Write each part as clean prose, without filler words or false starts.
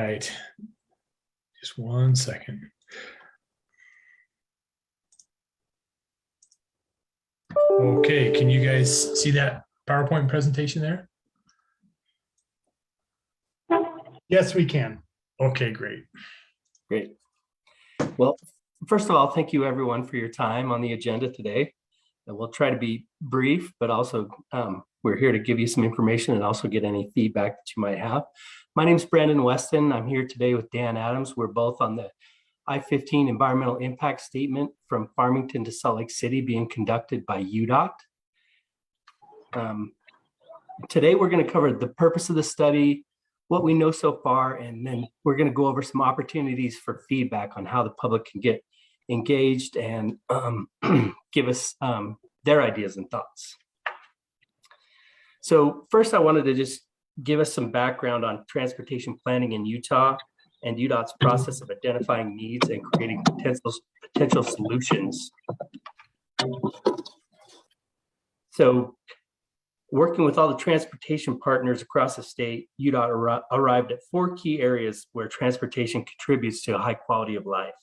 right. Just 1 second. Okay, can you guys see that PowerPoint presentation there? Yes, we can. Okay, great. Great. Well, first of all, thank you everyone for your time on the agenda today. And we'll try to be brief, but also we're here to give you some information and also get any feedback that you might have. My name is Brandon Weston. I'm here today with Dan Adams. We're both on the I-15 Environmental Impact Statement from Farmington to Salt Lake City being conducted by UDOT. Today, we're going to cover the purpose of the study, what we know so far, and then we're going to go over some opportunities for feedback on how the public can get engaged and give us their ideas and thoughts. So first, I wanted to just give us some background on transportation planning in Utah and UDOT's process of identifying needs and creating potential solutions. So working with all the transportation partners across the state, UDOT arrived at 4 key areas where transportation contributes to a high quality of life.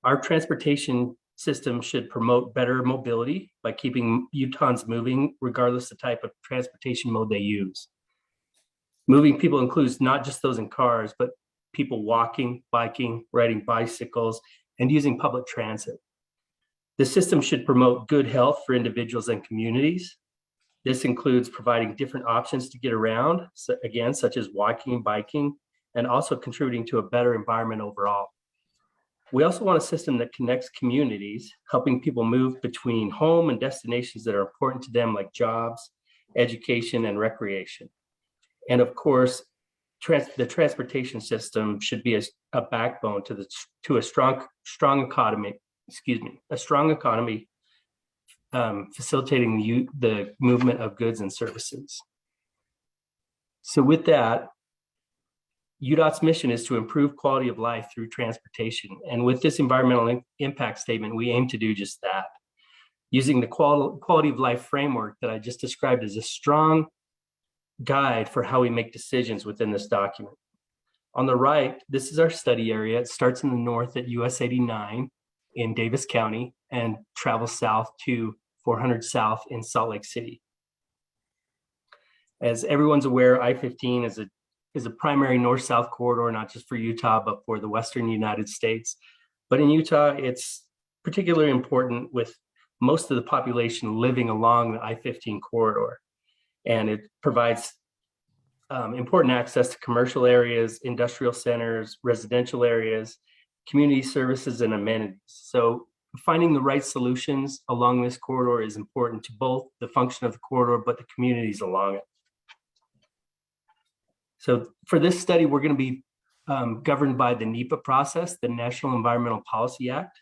Our transportation system should promote better mobility by keeping Utahns moving regardless of the type of transportation mode they use. Moving people includes not just those in cars, but people walking, biking, riding bicycles, and using public transit. The system should promote good health for individuals and communities. This includes providing different options to get around, so again, such as walking, biking, and also contributing to a better environment overall. We also want a system that connects communities, helping people move between home and destinations that are important to them, like jobs, education, and recreation. And of course, the transportation system should be a backbone to a strong economy. A strong economy facilitating the movement of goods and services. So with that, UDOT's mission is to improve quality of life through transportation. And with this environmental impact statement, we aim to do just that. Using the quality of life framework that I just described as a strong guide for how we make decisions within this document. On the right, this is our study area. It starts in the north at US 89 in Davis County and travels south to 400 South in Salt Lake City. As everyone's aware, I-15 is a primary north-south corridor, not just for Utah, but for the Western United States. But in Utah, it's particularly important with most of the population living along the I-15 corridor. And it provides important access to commercial areas, industrial centers, residential areas, community services, and amenities. So finding the right solutions along this corridor is important to both the function of the corridor, but the communities along it. So for this study, we're going to be governed by the NEPA process, the National Environmental Policy Act.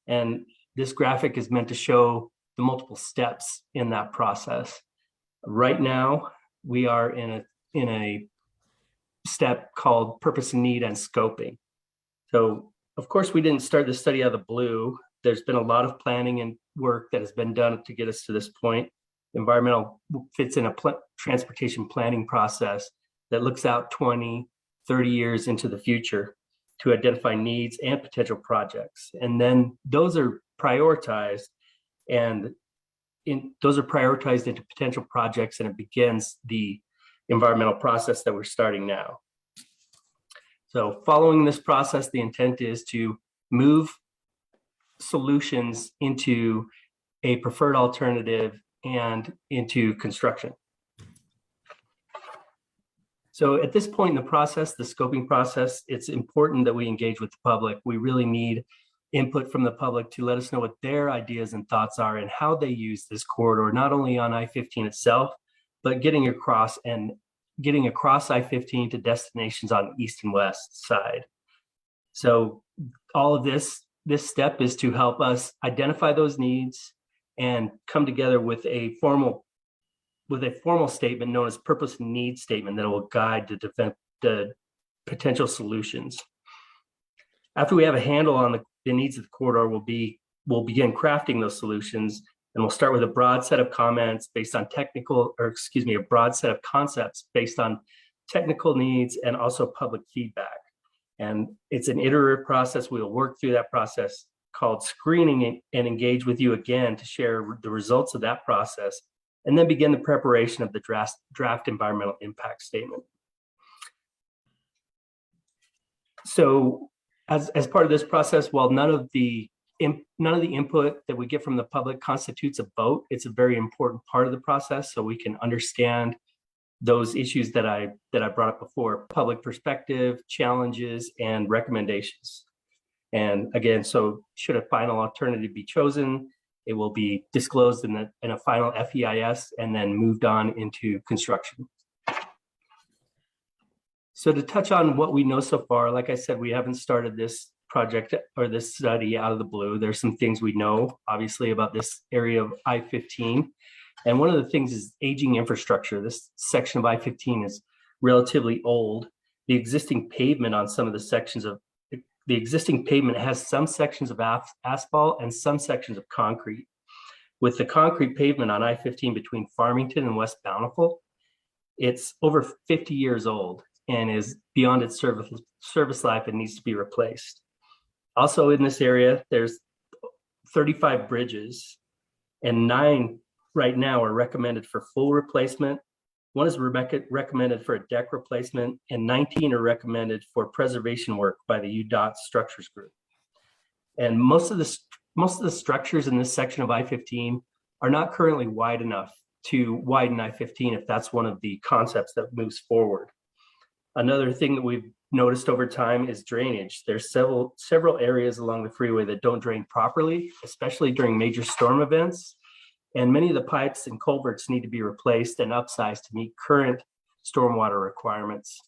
And this graphic is meant to show the multiple steps in that process. Right now, we are in a step called purpose and need and scoping. So of course, we didn't start this study out of the blue. There's been a lot of planning and work that has been done to get us to this point. Environmental fits in a transportation planning process that looks out 20, 30 years into the future to identify needs and potential projects. And then those are prioritized those are prioritized into potential projects, and it begins the environmental process that we're starting now. So following this process, the intent is to move solutions into a preferred alternative and into construction. So at this point in the process, the scoping process, it's important that we engage with the public. We really need input from the public to let us know what their ideas and thoughts are and how they use this corridor, not only on I-15 itself, but getting across I-15 to destinations on the east and west side. So all of this step is to help us identify those needs and come together with a formal statement known as purpose and need statement that will guide the potential solutions. After we have a handle on the needs of the corridor, we'll begin crafting those solutions, and we'll start with a broad set of comments based on a broad set of concepts based on technical needs, and also public feedback. And it's an iterative process. We'll work through that process called screening and engage with you again to share the results of that process, and then begin the preparation of the draft environmental impact statement. So as part of this process, while none of the input that we get from the public constitutes a vote, it's a very important part of the process so we can understand those issues that I brought up before: public perspective, challenges, and recommendations. And again, so should a final alternative be chosen, it will be disclosed in a final FEIS and then moved on into construction. So to touch on what we know so far, like I said, we haven't started this project or this study out of the blue. There's some things we know, obviously, about this area of I-15. And one of the things is aging infrastructure. This section of I-15 is relatively old. The existing pavement on some of the sections of the existing pavement has some sections of asphalt and some sections of concrete. With the concrete pavement on I-15 between Farmington and West Bountiful, it's over 50 years old and is beyond its service life and needs to be replaced. Also in this area, there's 35 bridges, and 9 right now are recommended for full replacement. 1 is recommended for a deck replacement, and 19 are recommended for preservation work by the UDOT structures group. And most of the structures in this section of I-15 are not currently wide enough to widen I-15 if that's one of the concepts that moves forward. Another thing that we've noticed over time is drainage. There's several areas along the freeway that don't drain properly, especially during major storm events. And many of the pipes and culverts need to be replaced and upsized to meet current stormwater requirements.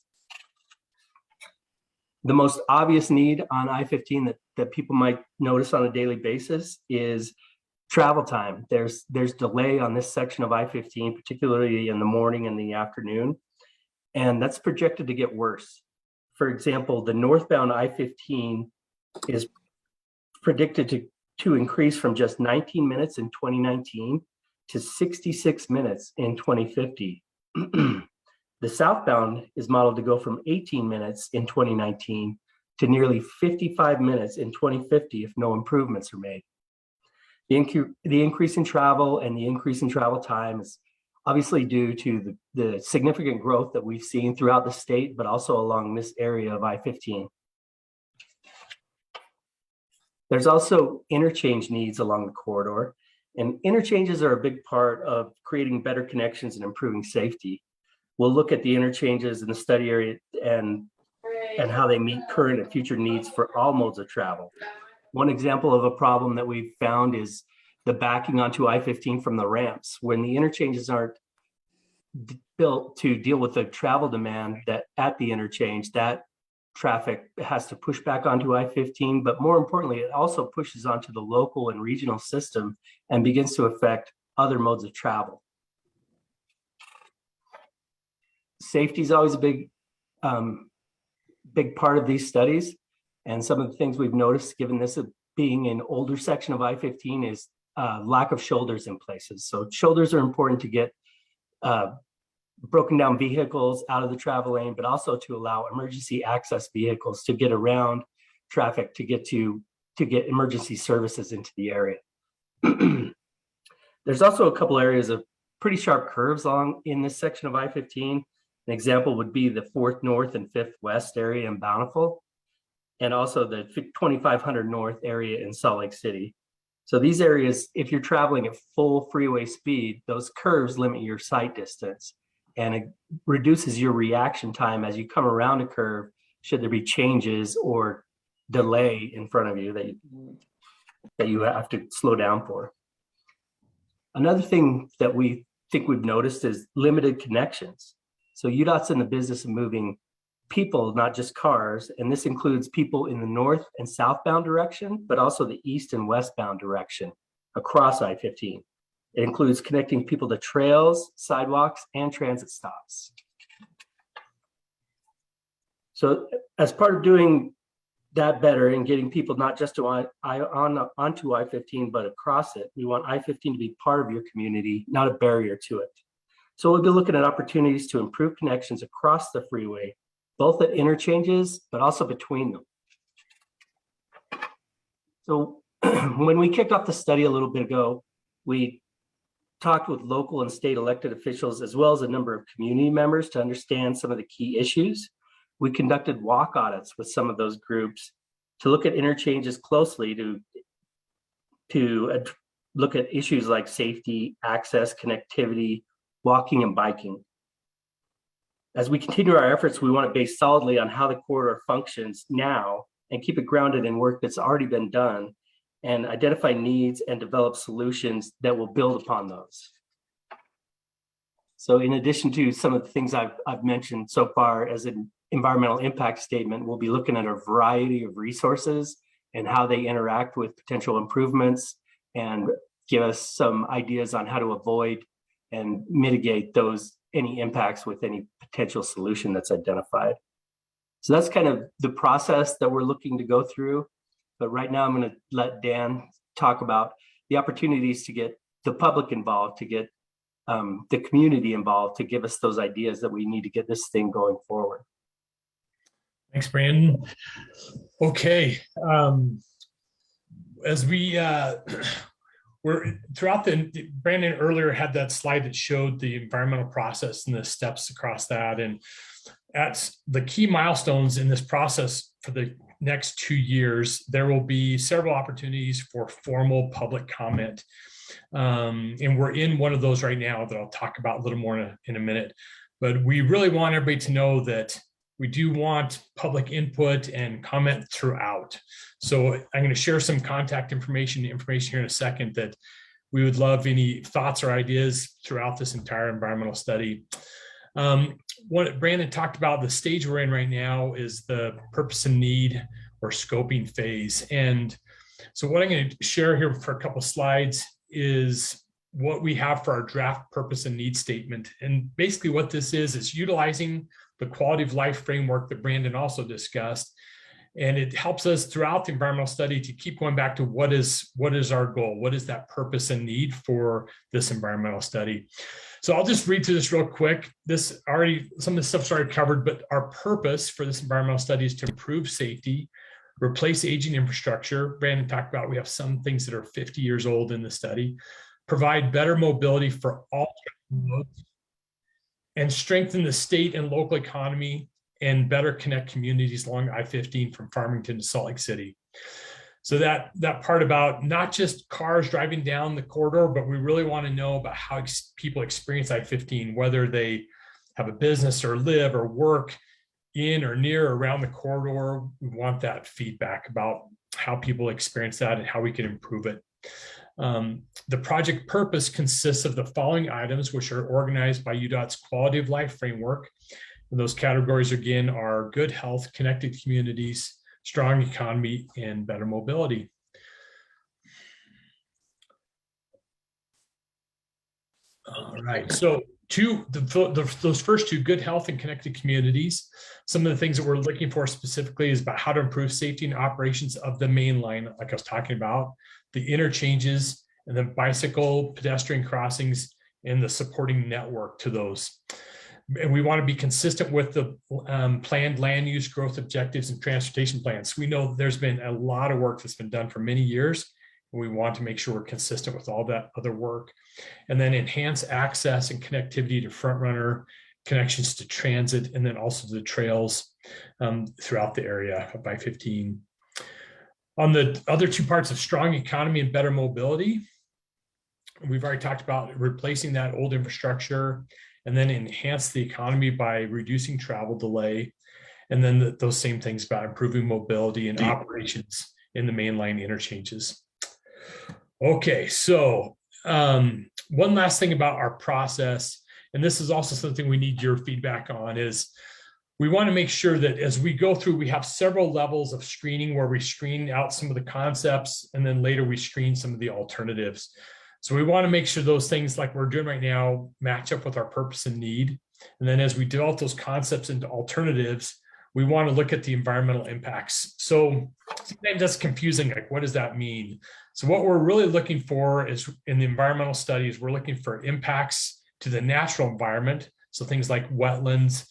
The most obvious need on I-15 that people might notice on a daily basis is travel time. There's delay on this section of I-15, particularly in the morning and the afternoon, and that's projected to get worse. For example, the northbound I-15 is predicted to increase from just 19 minutes in 2019 to 66 minutes in 2050. The southbound is modeled to go from 18 minutes in 2019 to nearly 55 minutes in 2050 if no improvements are made. The increase in travel and the increase in travel time is obviously due to the significant growth that we've seen throughout the state, but also along this area of I-15. There's also interchange needs along the corridor, and interchanges are a big part of creating better connections and improving safety. We'll look at the interchanges in the study area and how they meet current and future needs for all modes of travel. One example of a problem that we've found is the backing onto I-15 from the ramps. When the interchanges aren't built to deal with the travel demand that at the interchange, that traffic has to push back onto I-15, but more importantly, it also pushes onto the local and regional system and begins to affect other modes of travel. Safety is always a big part of these studies. And some of the things we've noticed, given this being an older section of I-15, is lack of shoulders in places. So shoulders are important to get broken down vehicles out of the travel lane, but also to allow emergency access vehicles to get around traffic to get emergency services into the area. There's also a couple areas of pretty sharp curves along in this section of I-15. An example would be the 4th North and 5th West area in Bountiful, and also the 2500 North area in Salt Lake City. So these areas, if you're traveling at full freeway speed, those curves limit your sight distance, and it reduces your reaction time as you come around a curve should there be changes or delay in front of you that you have to slow down for. Another thing that we think we've noticed is limited connections. So UDOT's in the business of moving people, not just cars, and this includes people in the north and southbound direction, but also the east and westbound direction across I-15. It includes connecting people to trails, sidewalks, and transit stops. So as part of doing that better and getting people not just to onto I-15, but across it, we want I-15 to be part of your community, not a barrier to it. So we'll be looking at opportunities to improve connections across the freeway, both at interchanges, but also between them. So when we kicked off the study a little bit ago, we talked with local and state elected officials, as well as a number of community members to understand some of the key issues. We conducted walk audits with some of those groups to look at interchanges closely to look at issues like safety, access, connectivity, walking and biking. As we continue our efforts, we want to base solidly on how the corridor functions now and keep it grounded in work that's already been done and identify needs and develop solutions that will build upon those. So in addition to some of the things I've mentioned so far as an environmental impact statement, we'll be looking at a variety of resources and how they interact with potential improvements and give us some ideas on how to avoid and mitigate any impacts with any potential solution that's identified. So that's kind of the process that we're looking to go through. But right now I'm going to let Dan talk about the opportunities to get the public involved, to get the community involved, to give us those ideas that we need to get this thing going forward. Thanks, Brandon. Okay. As we're throughout Brandon earlier had that slide that showed the environmental process and the steps across that. And at the key milestones in this process for the next 2 years, there will be several opportunities for formal public comment. And we're in one of those right now that I'll talk about a little more in a minute. But we really want everybody to know that we do want public input and comment throughout. So I'm going to share some contact information here in a second that we would love any thoughts or ideas throughout this entire environmental study. What Brandon talked about, the stage we're in right now is the purpose and need or scoping phase. And so what I'm going to share here for a couple of slides is what we have for our draft purpose and need statement. And basically what this is utilizing the quality of life framework that Brandon also discussed. And it helps us throughout the environmental study to keep going back to what is our goal? What is that purpose and need for this environmental study? So I'll just read through this real quick. Some of the stuff's already covered, but our purpose for this environmental study is to improve safety, replace aging infrastructure. Brandon talked about, we have some things that are 50 years old in the study, provide better mobility for all modes, and strengthen the state and local economy and better connect communities along I-15 from Farmington to Salt Lake City. So that part about not just cars driving down the corridor, but we really want to know about how people experience I-15, whether they have a business or live or work in or near or around the corridor. We want that feedback about how people experience that and how we can improve it. The project purpose consists of the following items, which are organized by UDOT's quality of life framework. And those categories again are good health, connected communities, strong economy, and better mobility. All right, so those first two, good health and connected communities, some of the things that we're looking for specifically is about how to improve safety and operations of the main line, like I was talking about, the interchanges, and then bicycle, pedestrian crossings, and the supporting network to those. And we want to be consistent with the planned land use growth objectives and transportation plans. We know there's been a lot of work that's been done for many years, and we want to make sure we're consistent with all that other work. And then enhance access and connectivity to front runner, connections to transit, and then also the trails throughout the area of I-15. On the other two parts of strong economy and better mobility, we've already talked about replacing that old infrastructure and then enhance the economy by reducing travel delay. And then those same things about improving mobility and operations in the mainline interchanges. Okay, so one last thing about our process, and this is also something we need your feedback on, is we want to make sure that as we go through, we have several levels of screening where we screen out some of the concepts, and then later we screen some of the alternatives. So we want to make sure those things like we're doing right now match up with our purpose and need. And then as we develop those concepts into alternatives, we want to look at the environmental impacts. So sometimes that's confusing, like what does that mean? So what we're really looking for is in the environmental studies, we're looking for impacts to the natural environment. So things like wetlands,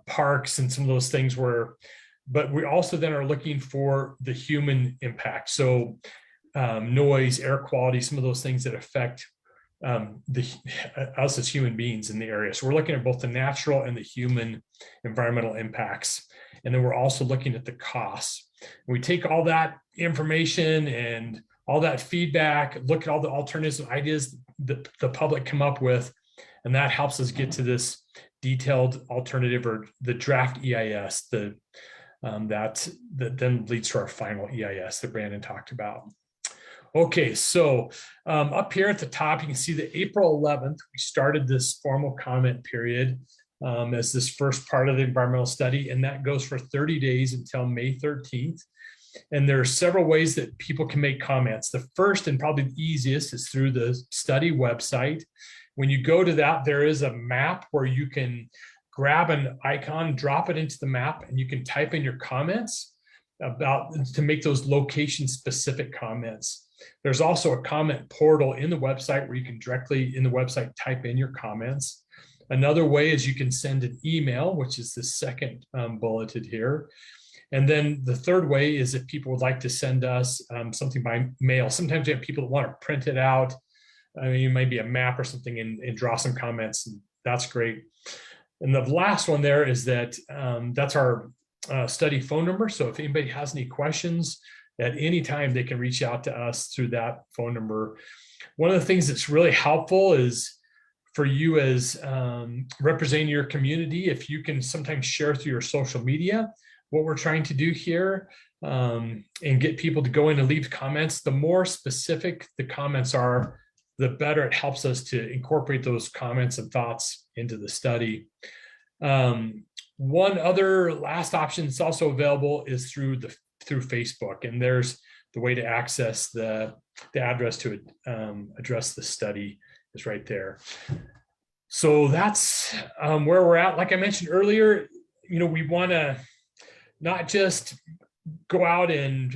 parks, and some of those things but we also then are looking for the human impact. So noise, air quality, some of those things that affect us as human beings in the area. So we're looking at both the natural and the human environmental impacts. And then we're also looking at the costs. We take all that information and all that feedback, look at all the alternative ideas that the public come up with, and that helps us get to this detailed alternative or the draft EIS that then leads to our final EIS that Brandon talked about. Okay, so up here at the top, you can see that April 11th, we started this formal comment period as this first part of the environmental study, and that goes for 30 days until May 13th. And there are several ways that people can make comments. The first and probably the easiest is through the study website. When you go to that, there is a map where you can grab an icon, drop it into the map, and you can type in your comments to make those location specific comments. There's also a comment portal in the website where you can directly in the website type in your comments. Another way is you can send an email, which is the second bulleted here. And then the third way is if people would like to send us something by mail. Sometimes you have people that want to print it out. I mean, it might be a map or something and draw some comments, and that's great. And the last one there is that that's our study phone number. So if anybody has any questions at any time, they can reach out to us through that phone number. One of the things that's really helpful is for you as representing your community, if you can sometimes share through your social media what we're trying to do here and get people to go in and leave comments. The more specific the comments are, the better it helps us to incorporate those comments and thoughts into the study. One other last option that's also available is through Facebook, and there's the way to access the address to address the study is right there. So that's where we're at. Like I mentioned earlier, we want to not just go out and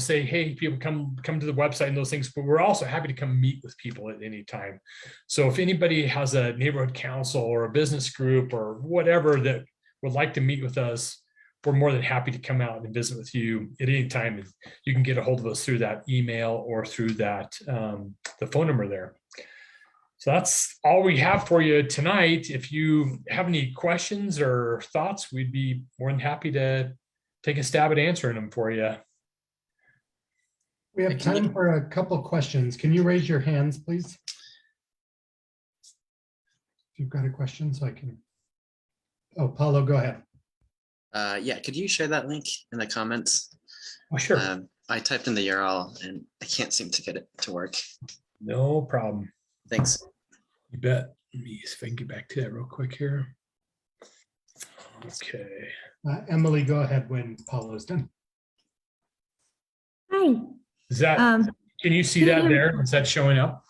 say, hey, people come to the website and those things, but we're also happy to come meet with people at any time. So if anybody has a neighborhood council or a business group or whatever that would like to meet with us, we're more than happy to come out and visit with you at any time. And you can get a hold of us through that email or through that the phone number there. So that's all we have for you tonight. If you have any questions or thoughts, we'd be more than happy to take a stab at answering them for you. We have time for a couple questions. Can you raise your hands, please? If you've got a question, so I can. Oh, Paulo, go ahead. Yeah, could you share that link in the comments? Oh, sure. I typed in the URL and I can't seem to get it to work. No problem. Thanks. You bet. Let me see if I can get back to that real quick here. Okay. Emily, go ahead when Paulo's done. Hi. Is that, can you see that there? Is that showing up?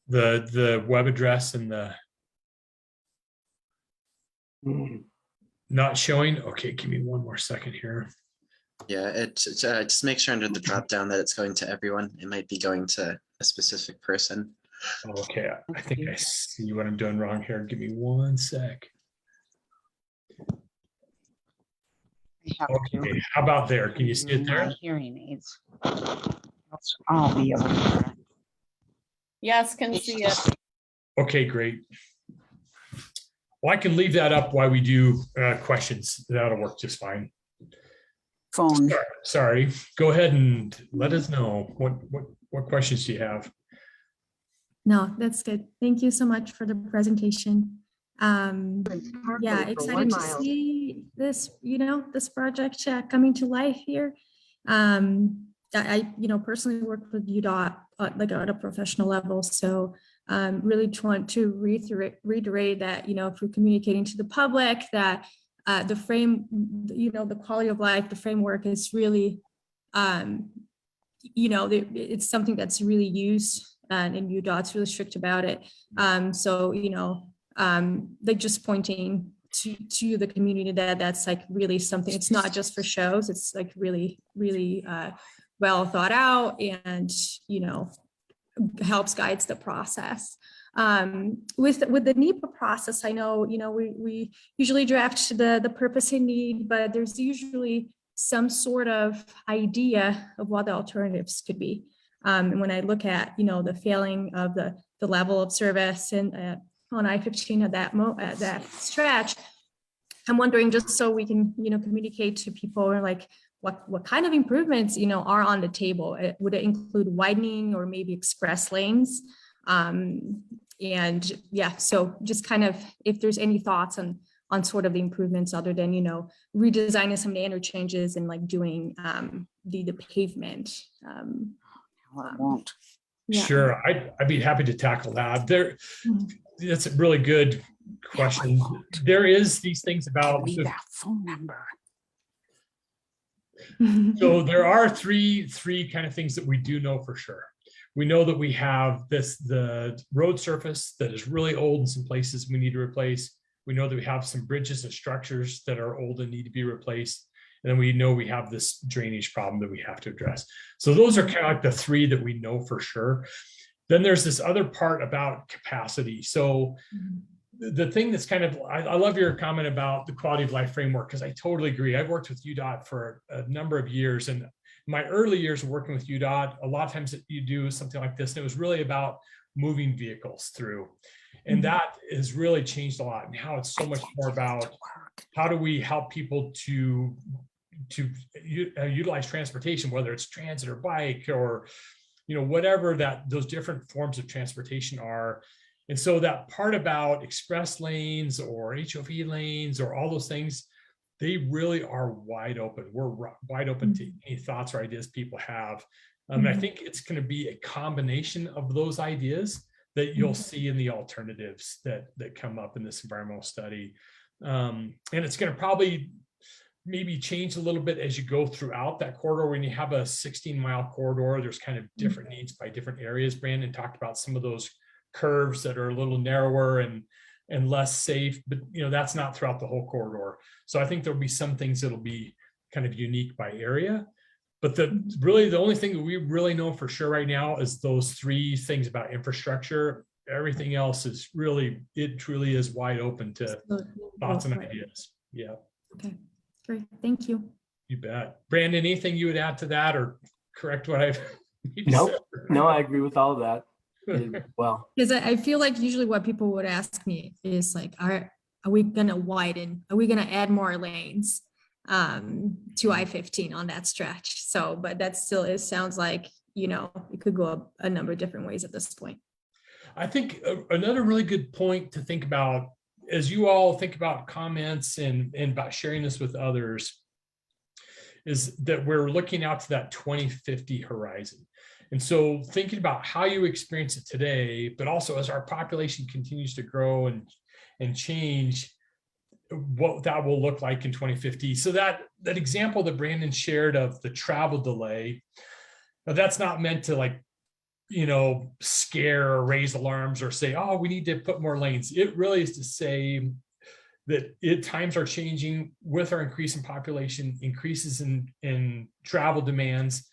The web address and the not showing? Okay, give me one more second here. Yeah, just make sure under the drop down that it's going to everyone. It might be going to a specific person. Okay, I think I see what I'm doing wrong here. Give me one sec. Okay, how about there? Can you see it there? Hearing aids. I'll be able to. Yes, can see it. Okay, great. Well, I can leave that up while we do questions. That'll work just fine. Phone. Sorry. Go ahead and let us know what questions do you have? No, that's good. Thank you so much for the presentation. Yeah, excited to see this, this project coming to life here. I personally work with UDOT like at a professional level, so really want to reiterate that, if we're communicating to the public that the the quality of life, the framework is really, it's something that's really used, and UDOT's really strict about it. So, like just pointing to the community that's like really something. It's not just for shows. It's like really, really well thought out and, helps guides the process. With the NEPA process, I know, we usually draft the purpose and need, but there's usually some sort of idea of what the alternatives could be. And when I look at, the failing of the level of service and on I-15 at that stretch, I'm wondering, just so we can, communicate to people, or like what kind of improvements, are on the table. Would it include widening or maybe express lanes? And yeah, so just kind of, if there's any thoughts on sort of the improvements other than, redesigning some of the interchanges and like doing the pavement. Well, it won't. Yeah. Sure, I'd be happy to tackle that. That's a really good question. There is these things about Give me that phone number. so there are three kind of things that we do know for sure. We know that we have the road surface that is really old in some places we need to replace. We know that we have some bridges and structures that are old and need to be replaced. And then we know we have this drainage problem that we have to address. So those are kind of like the three that we know for sure. Then there's this other part about capacity. So the thing that's kind of, I love your comment about the quality of life framework, because I totally agree. I've worked with UDOT for a number of years, and my early years of working with UDOT, a lot of times you do something like this, and it was really about moving vehicles through. And that has really changed a lot. Now it's so much more about how do we help people to utilize transportation, whether it's transit or bike or, whatever those different forms of transportation are. And so that part about express lanes or HOV lanes or all those things, they really are wide open. We're wide open to any thoughts or ideas people have. And I think it's going to be a combination of those ideas that you'll see in the alternatives that come up in this environmental study. And it's going to probably maybe change a little bit as you go throughout that corridor. When you have a 16-mile corridor, there's kind of different needs by different areas. Brandon talked about some of those curves that are a little narrower and less safe, but that's not throughout the whole corridor. So I think there'll be some things that'll be kind of unique by area. But the only thing that we really know for sure right now is those three things about infrastructure. Everything else is it truly is wide open to thoughts and ideas. Yeah. Okay, great. Thank you. You bet. Brandon, anything you would add to that or correct what I've Nope. said? No, I agree with all of that. Well, Because I feel like usually what people would ask me is like, are we going to widen? Are we going to add more lanes to I-15 on that stretch? So, but that still sounds like, it could go a number of different ways at this point. I think another really good point to think about as you all think about comments and about sharing this with others is that we're looking out to that 2050 horizon. And so thinking about how you experience it today, but also as our population continues to grow and change, what that will look like in 2050. So that example that Brandon shared of the travel delay, that's not meant to scare or raise alarms or say, oh, we need to put more lanes. It really is to say that times are changing with our increase in population, increases in travel demands.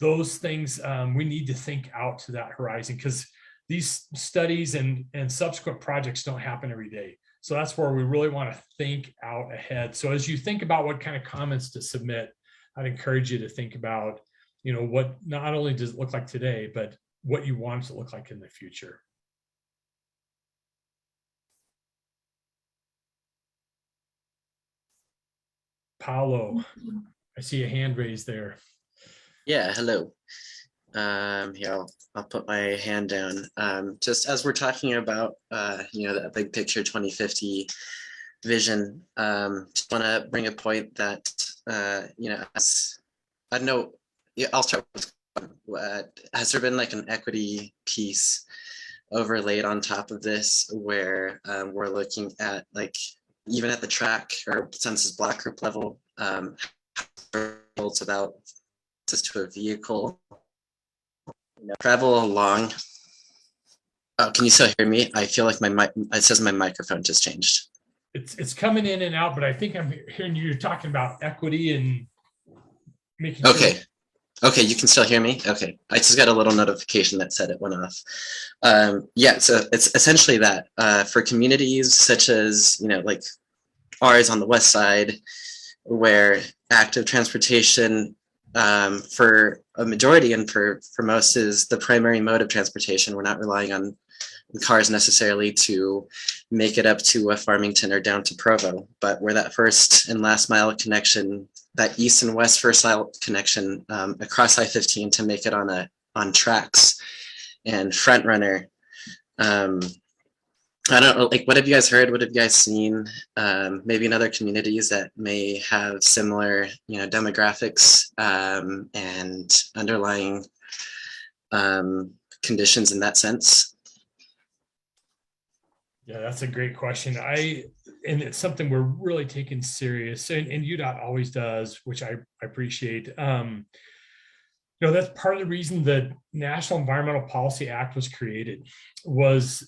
Those things we need to think out to that horizon, because these studies and subsequent projects don't happen every day. So that's where we really want to think out ahead. So as you think about what kind of comments to submit, I'd encourage you to think about, what not only does it look like today, but what you want it to look like in the future. Paolo, I see a hand raised there. Yeah, hello. Here, I'll put my hand down. Just as we're talking about, that big picture 2050 vision, just want to bring a point that, as I don't know, I'll start with, has there been like an equity piece overlaid on top of this where we're looking at even at the track or census block group level, it's about access to a vehicle, travel along. Oh, can you still hear me? I feel like it says my microphone just changed. It's coming in and out, but I think I'm hearing you talking about equity and making okay. Sure. Okay, you can still hear me? Okay, I just got a little notification that said it went off. Yeah, so it's essentially that for communities such as, like ours on the west side, where active transportation for a majority and for most is the primary mode of transportation. We're not relying on cars necessarily to make it up to a Farmington or down to Provo, but where that first and last mile connection, that east and west first mile connection across I-15 to make it on tracks and front runner. I don't know, like, what have you guys heard? What have you guys seen? Maybe in other communities that may have similar, demographics and underlying conditions in that sense. Yeah, that's a great question. And it's something we're really taking serious, and UDOT always does, which I appreciate. That's part of the reason the National Environmental Policy Act was created, was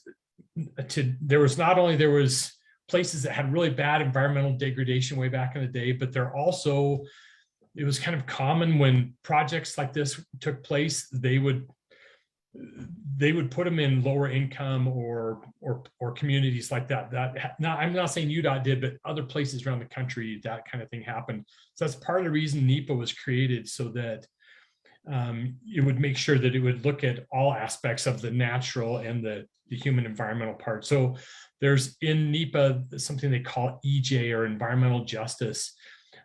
there was places that had really bad environmental degradation way back in the day, but it was kind of common when projects like this took place, they would put them in lower income or communities like that. I'm not saying UDOT did, but other places around the country, that kind of thing happened. So that's part of the reason NEPA was created, so that it would make sure that it would look at all aspects of the natural and the human environmental part. So there's in NEPA something they call EJ, or environmental justice,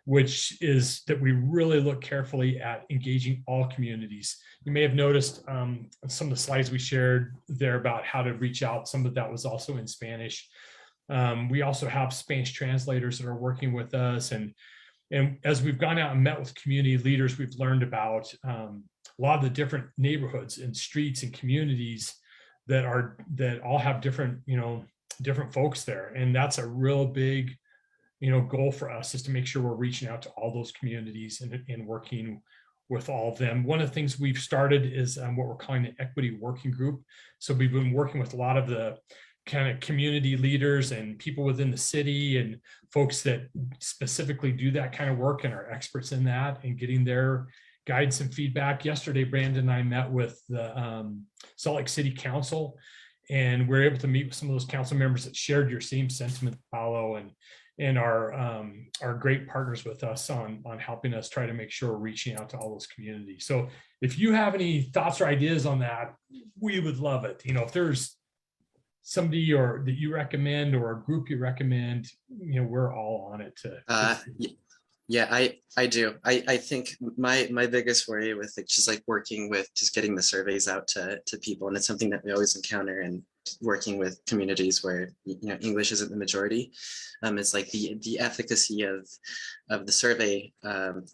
which is that we really look carefully at engaging all communities. You may have noticed some of the slides we shared there about how to reach out. Some of that was also in Spanish. We also have Spanish translators that are working with us. And as we've gone out and met with community leaders, we've learned about a lot of the different neighborhoods and streets and communities that all have different folks there. And that's a real big goal for us, is to make sure we're reaching out to all those communities and working with all of them. One of the things we've started is what we're calling the equity working group. So we've been working with a lot of the kind of community leaders and people within the city and folks that specifically do that kind of work and are experts in that, and getting their guidance and feedback. Yesterday, Brandon and I met with the Salt Lake City Council, and we're able to meet with some of those council members that shared your same sentiment, Paolo, and are great partners with us on helping us try to make sure we're reaching out to all those communities. So if you have any thoughts or ideas on that, we would love it. If there's somebody that you recommend, or a group you recommend, we're all on it Yeah, I do. I think my biggest worry with just like working with just getting the surveys out to people, and it's something that we always encounter, and working with communities where English isn't the majority, it's like the efficacy of the survey,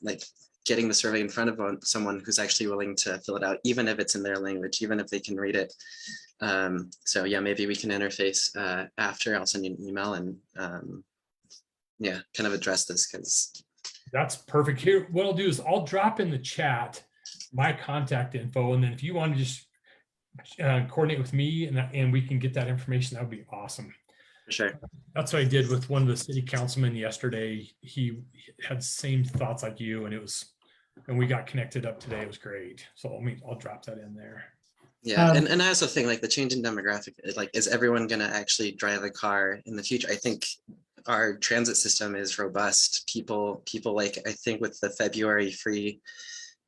like getting the survey in front of someone who's actually willing to fill it out, even if it's in their language, even if they can read it. So yeah, maybe we can interface after. I'll send you an email and yeah, kind of address this, because that's perfect. Here, what I'll do is I'll drop in the chat my contact info, and then if you want to just coordinate with me and we can get that information, that would be awesome. for sure. That's what I did with one of the city councilmen yesterday. He had the same thoughts like you, and we got connected up today. It was great. So I'll drop that in there. Yeah, and I also think like the change in demographic, like, is everyone going to actually drive a car in the future? I think our transit system is robust. People like, I think with the February free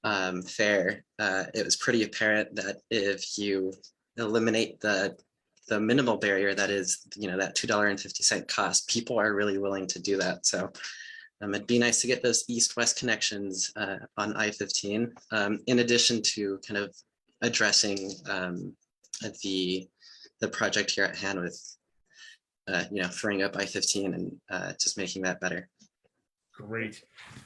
fare, it was pretty apparent that if you eliminate the minimal barrier that is, that $2.50 cost, people are really willing to do that. So it'd be nice to get those east-west connections on I-15, in addition to kind of addressing the project here at hand with freeing up I-15 and just making that better. Great.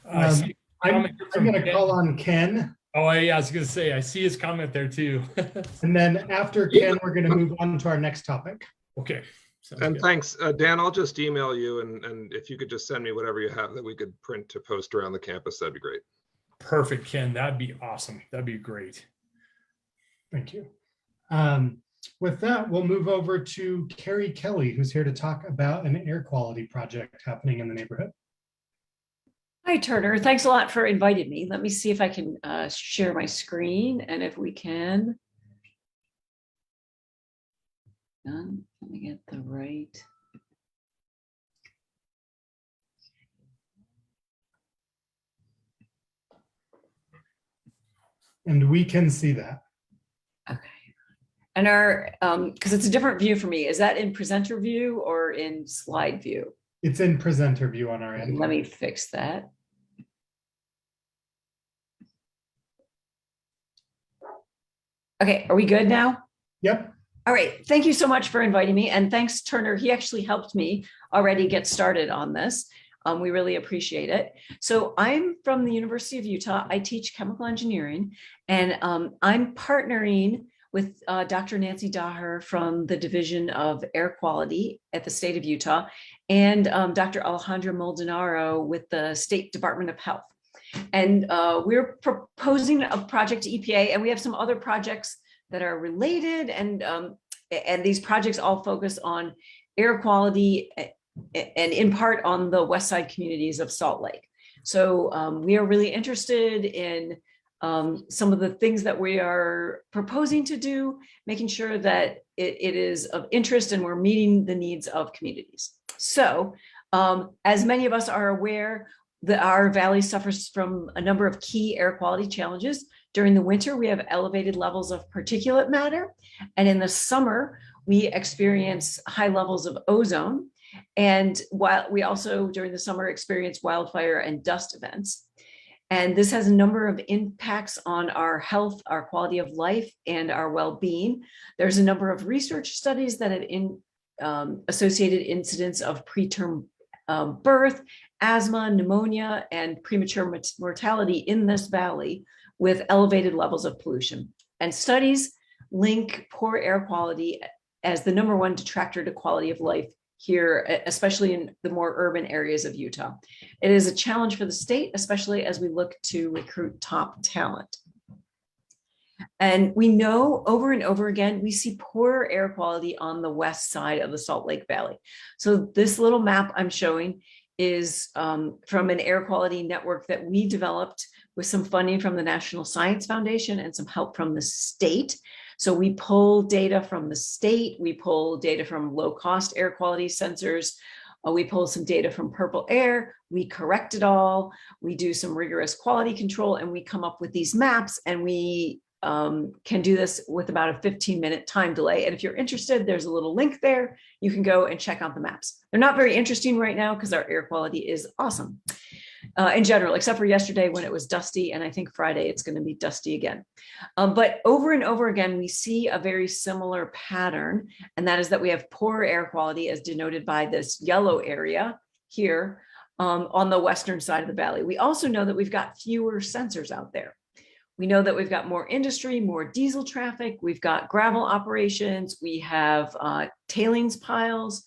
I'm going to call on Ken. Oh yeah, I was going to say, I see his comment there too. And then after Ken, we're going to move on to our next topic. Okay. Sounds And good. thanks, Dan. I'll just email you, and if you could just send me whatever you have that we could print to post around the campus, that'd be great. Perfect, Ken. That'd be awesome. That'd be great. Thank you. With that, we'll move over to Carrie Kelly, who's here to talk about an air quality project happening in the neighborhood. Hi, Turner. Thanks a lot for inviting me. Let me see if I can share my screen, and if we can. Let me get the right. And we can see that. Okay. And our, because it's a different view for me. Is that in presenter view or in slide view? It's in presenter view on our end. Let me fix that. Okay, are we good now? Yep. All right, thank you so much for inviting me. And thanks, Turner. He actually helped me already get started on this. We really appreciate it. So I'm from the University of Utah. I teach chemical engineering, and I'm partnering with Dr. Nancy Daher from the Division of Air Quality at the state of Utah, and Dr. Alejandra Moldonaro with the State Department of Health. And we're proposing a project to EPA, and we have some other projects that are related, and these projects all focus on air quality and in part on the west side communities of Salt Lake. So we are really interested in some of the things that we are proposing to do, making sure that it is of interest and we're meeting the needs of communities. So as many of us are aware, our valley suffers from a number of key air quality challenges. During the winter, we have elevated levels of particulate matter. And in the summer, we experience high levels of ozone. And while we also, during the summer, experience wildfire and dust events. And this has a number of impacts on our health, our quality of life, and our well-being. There's a number of research studies that have associated incidents of preterm birth, asthma, pneumonia, and premature mortality in this valley with elevated levels of pollution. And studies link poor air quality as the #1 detractor to quality of life here, especially in the more urban areas of Utah. It is a challenge for the state, especially as we look to recruit top talent. And we know over and over again, we see poor air quality on the west side of the Salt Lake Valley. So this little map I'm showing is from an air quality network that we developed with some funding from the National Science Foundation and some help from the state. So we pull data from the state, we pull data from low-cost air quality sensors, we pull some data from Purple Air, we correct it all, we do some rigorous quality control, and we come up with these maps, and we can do this with about a 15-minute time delay. And if you're interested, there's a little link there. You can go and check out the maps. They're not very interesting right now because our air quality is awesome in general, except for yesterday when it was dusty. And I think Friday it's going to be dusty again. But over and over again, we see a very similar pattern. And that is that we have poor air quality as denoted by this yellow area here on the western side of the valley. We also know that we've got fewer sensors out there. We know that we've got more industry, more diesel traffic, we've got gravel operations, we have tailings piles,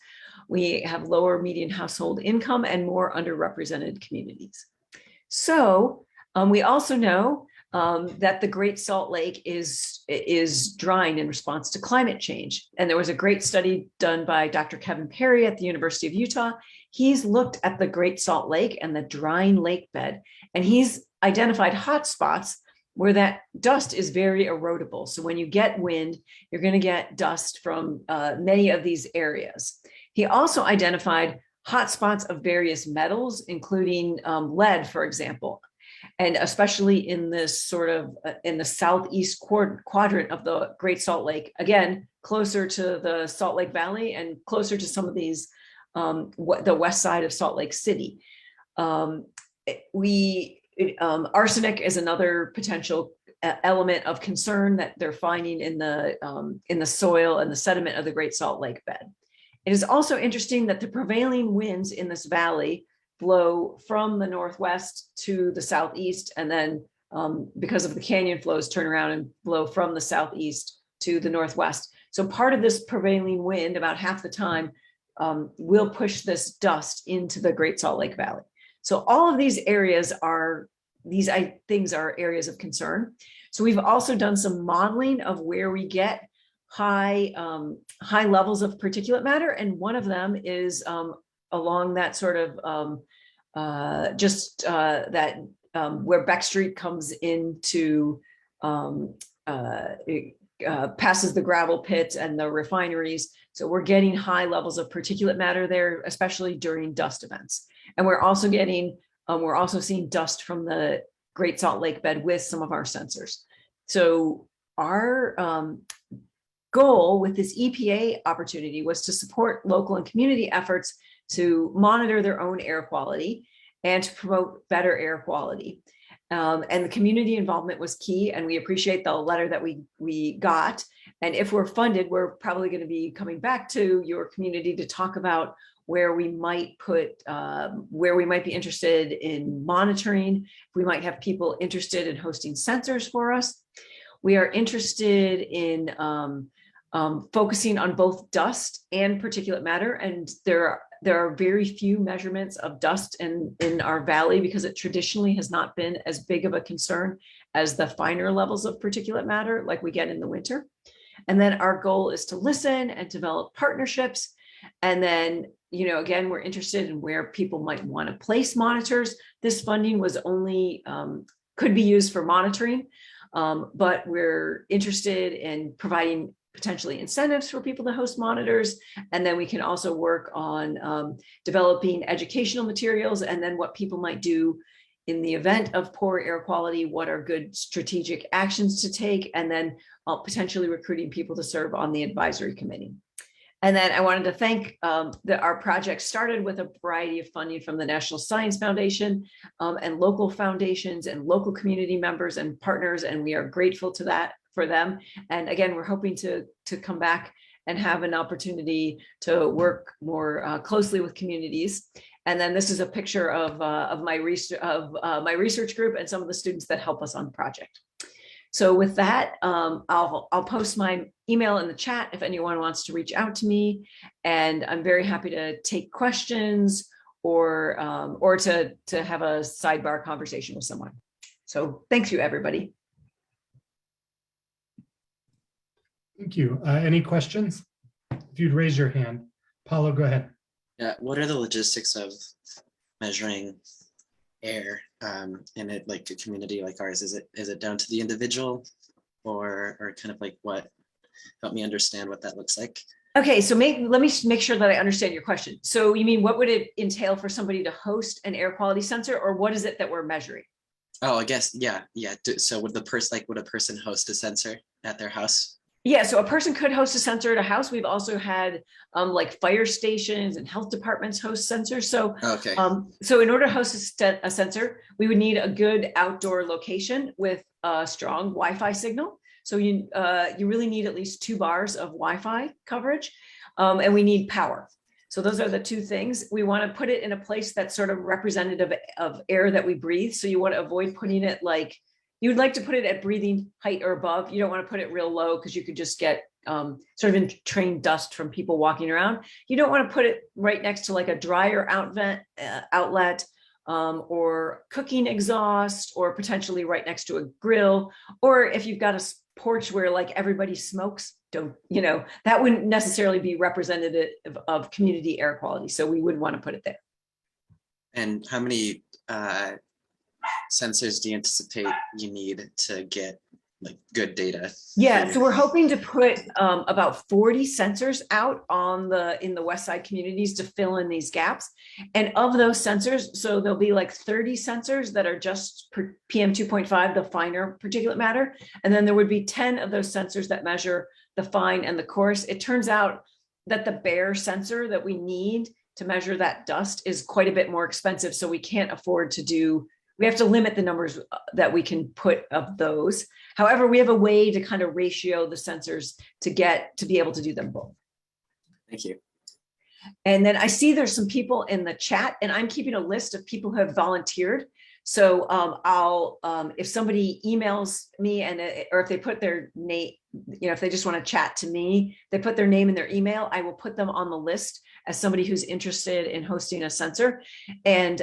we have lower median household income and more underrepresented communities. So we also know that the Great Salt Lake is drying in response to climate change. And there was a great study done by Dr. Kevin Perry at the University of Utah. He's looked at the Great Salt Lake and the drying lake bed, and he's identified hotspots where that dust is very erodible. So when you get wind, you're going to get dust from many of these areas. He also identified hotspots of various metals, including lead, for example, and especially in this sort of in the southeast quadrant of the Great Salt Lake, again, closer to the Salt Lake Valley and closer to some of these, the west side of Salt Lake City. Arsenic is another potential element of concern that they're finding in the soil and the sediment of the Great Salt Lake bed. It is also interesting that the prevailing winds in this valley blow from the northwest to the southeast, and then because of the canyon flows, turn around and blow from the southeast to the northwest. So part of this prevailing wind, about half the time, will push this dust into the Great Salt Lake Valley. So all of these areas are, things are areas of concern. So we've also done some modeling of where we get high levels of particulate matter. And one of them is along that sort of where Beck Street comes into passes the gravel pits and the refineries. So we're getting high levels of particulate matter there, especially during dust events. And we're also seeing dust from the Great Salt Lake bed with some of our sensors. So our goal with this EPA opportunity was to support local and community efforts to monitor their own air quality and to promote better air quality. And the community involvement was key, and we appreciate the letter that we got. And if we're funded, we're probably going to be coming back to your community to talk about where we might be interested in monitoring. We might have people interested in hosting sensors for us. We are interested in focusing on both dust and particulate matter, and there are very few measurements of dust in our valley because it traditionally has not been as big of a concern as the finer levels of particulate matter like we get in the winter. And then our goal is to listen and develop partnerships. And then, again, we're interested in where people might want to place monitors. This funding was only could be used for monitoring, but we're interested in providing potentially incentives for people to host monitors. And then we can also work on developing educational materials, and then what people might do in the event of poor air quality, what are good strategic actions to take, and then potentially recruiting people to serve on the advisory committee. And then I wanted to thank that our project started with a variety of funding from the National Science Foundation and local foundations and local community members and partners, and we are grateful to that for them. And again, we're hoping to come back and have an opportunity to work more closely with communities. And then this is a picture of my research group and some of the students that help us on the project. So with that, I'll post my email in the chat if anyone wants to reach out to me, and I'm very happy to take questions or to have a sidebar conversation with someone. So thank you, everybody. Thank you. Any questions? If you'd raise your hand. Paulo, go ahead. Yeah, what are the logistics of measuring air in it, like a community like ours? Is it down to the individual, or kind of like what? Help me understand what that looks like. Okay, so let me make sure that I understand your question. So you mean what would it entail for somebody to host an air quality sensor, or what is it that we're measuring? Oh, I guess yeah. So would a person host a sensor at their house? Yeah, so a person could host a sensor at a house. We've also had like fire stations and health departments host sensors. So, okay. So in order to host a sensor, we would need a good outdoor location with a strong Wi-Fi signal. So you really need at least 2 bars of Wi-Fi coverage, and we need power. So those are the 2 things. We want to put it in a place that's sort of representative of air that we breathe. So you want to avoid putting it like, you would like to put it at breathing height or above. You don't want to put it real low because you could just get sort of entrained dust from people walking around. You don't want to put it right next to like a dryer outlet or cooking exhaust, or potentially right next to a grill. Or if you've got a porch where like everybody smokes, that wouldn't necessarily be representative of community air quality. So we wouldn't want to put it there. And how many sensors do you anticipate you need to get like good data? Yeah, so we're hoping to put about 40 sensors out in the West Side communities to fill in these gaps. And of those sensors, so there'll be like 30 sensors that are just PM 2.5, the finer particulate matter. And then there would be 10 of those sensors that measure the fine and the coarse. It turns out that the bare sensor that we need to measure that dust is quite a bit more expensive. So we can't afford to do, we have to limit the numbers that we can put of those. However, we have a way to kind of ratio the sensors to be able to do them both. Thank you. And then I see there's some people in the chat, and I'm keeping a list of people who have volunteered. So I'll, if somebody emails me or if they put their name, if they just want to chat to me, they put their name in their email, I will put them on the list as somebody who's interested in hosting a sensor. And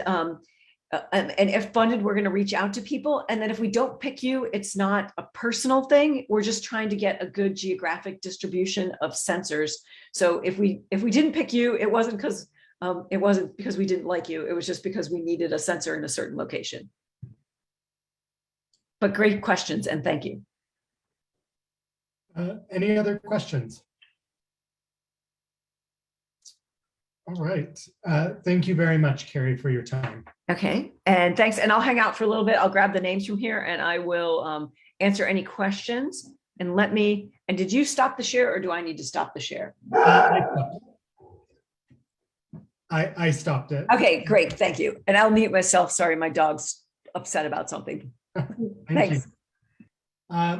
if funded, we're going to reach out to people. And then if we don't pick you, it's not a personal thing. We're just trying to get a good geographic distribution of sensors. So if we didn't pick you, it wasn't because It wasn't because we didn't like you. It was just because we needed a sensor in a certain location. But great questions, and thank you. Any other questions? All right. Thank you very much, Carrie, for your time. Okay, and thanks. And I'll hang out for a little bit. I'll grab the names from here and I will answer any questions. And and did you stop the share or do I need to stop the share? I stopped it. Okay, great. Thank you. And I'll mute myself. Sorry, my dog's upset about something. Thanks.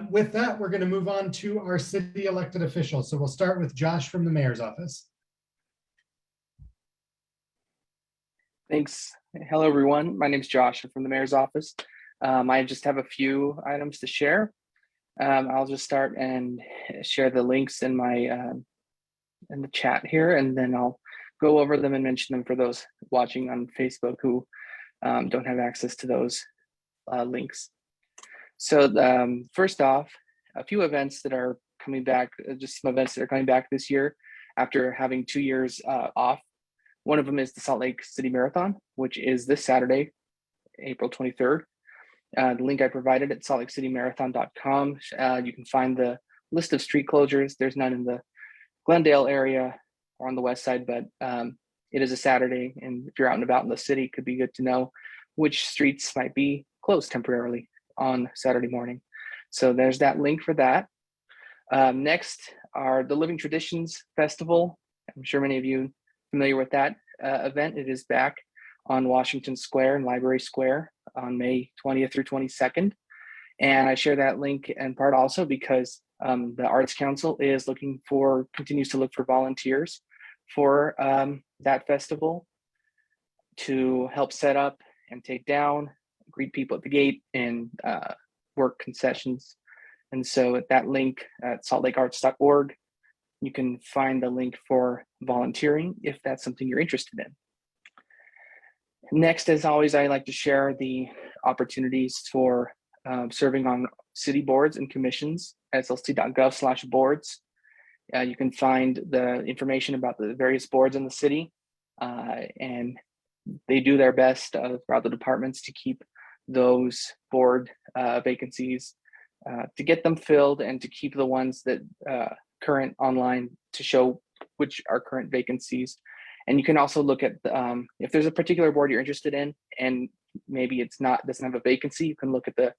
With that, we're going to move on to our city elected officials. So we'll start with Josh from the mayor's office. Thanks. Hello, everyone. My name is Josh. I'm from the mayor's office. I just have a few items to share. I'll just start and share the links in my in the chat here, and then I'll go over them and mention them for those watching on Facebook who don't have access to those links. So first off, a few events that are coming back, just some events that are coming back this year after having 2 years off. One of them is the Salt Lake City Marathon, which is this Saturday, April 23rd. The link I provided at saltlakeCityMarathon.com. You can find the list of street closures. There's none in the Glendale area or on the west side, but it is a Saturday. And if you're out and about in the city, it could be good to know which streets might be closed temporarily on Saturday morning. So there's that link for that. Next are the Living Traditions Festival. I'm sure many of you familiar with that event. It is back on Washington Square and Library Square on May 20th through 22nd. And I share that link in part also because the Arts Council continues to look for volunteers for that festival to help set up and take down, greet people at the gate, and work concessions. And so at that link at saltlakearts.org, you can find the link for volunteering if that's something you're interested in. Next, as always, I like to share the opportunities for serving on city boards and commissions at slc.gov/boards. You can find the information about the various boards in the city, and they do their best throughout the departments to keep those board vacancies, to get them filled and to keep the ones that current online to show which are current vacancies. And you can also look at if there's a particular board you're interested in and maybe doesn't have a vacancy, you can look at the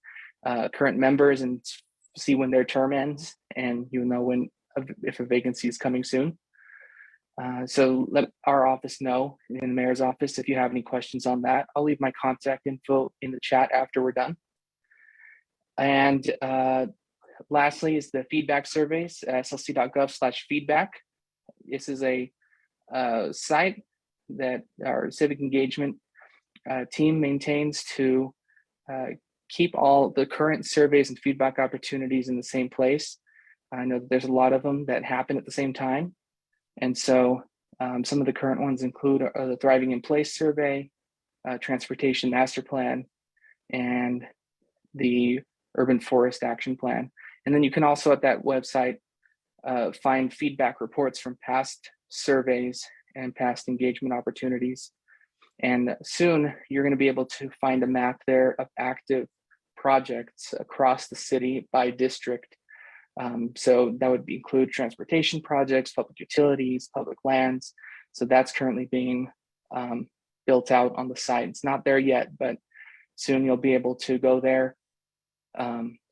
current members and see when their term ends, and you know if a vacancy is coming soon. So let our office know in the mayor's office if you have any questions on that. I'll leave my contact info in the chat after we're done. And lastly is the feedback surveys, slc.gov/feedback. This is a site that our civic engagement team maintains to keep all the current surveys and feedback opportunities in the same place. I know that there's a lot of them that happen at the same time. And so some of the current ones include the Thriving in Place survey, Transportation Master Plan, and the Urban Forest Action Plan. And then you can also at that website find feedback reports from past surveys and past engagement opportunities. And soon you're going to be able to find a map there of active projects across the city by district. So that would include transportation projects, public utilities, public lands. So that's currently being built out on the site. It's not there yet, but soon you'll be able to go there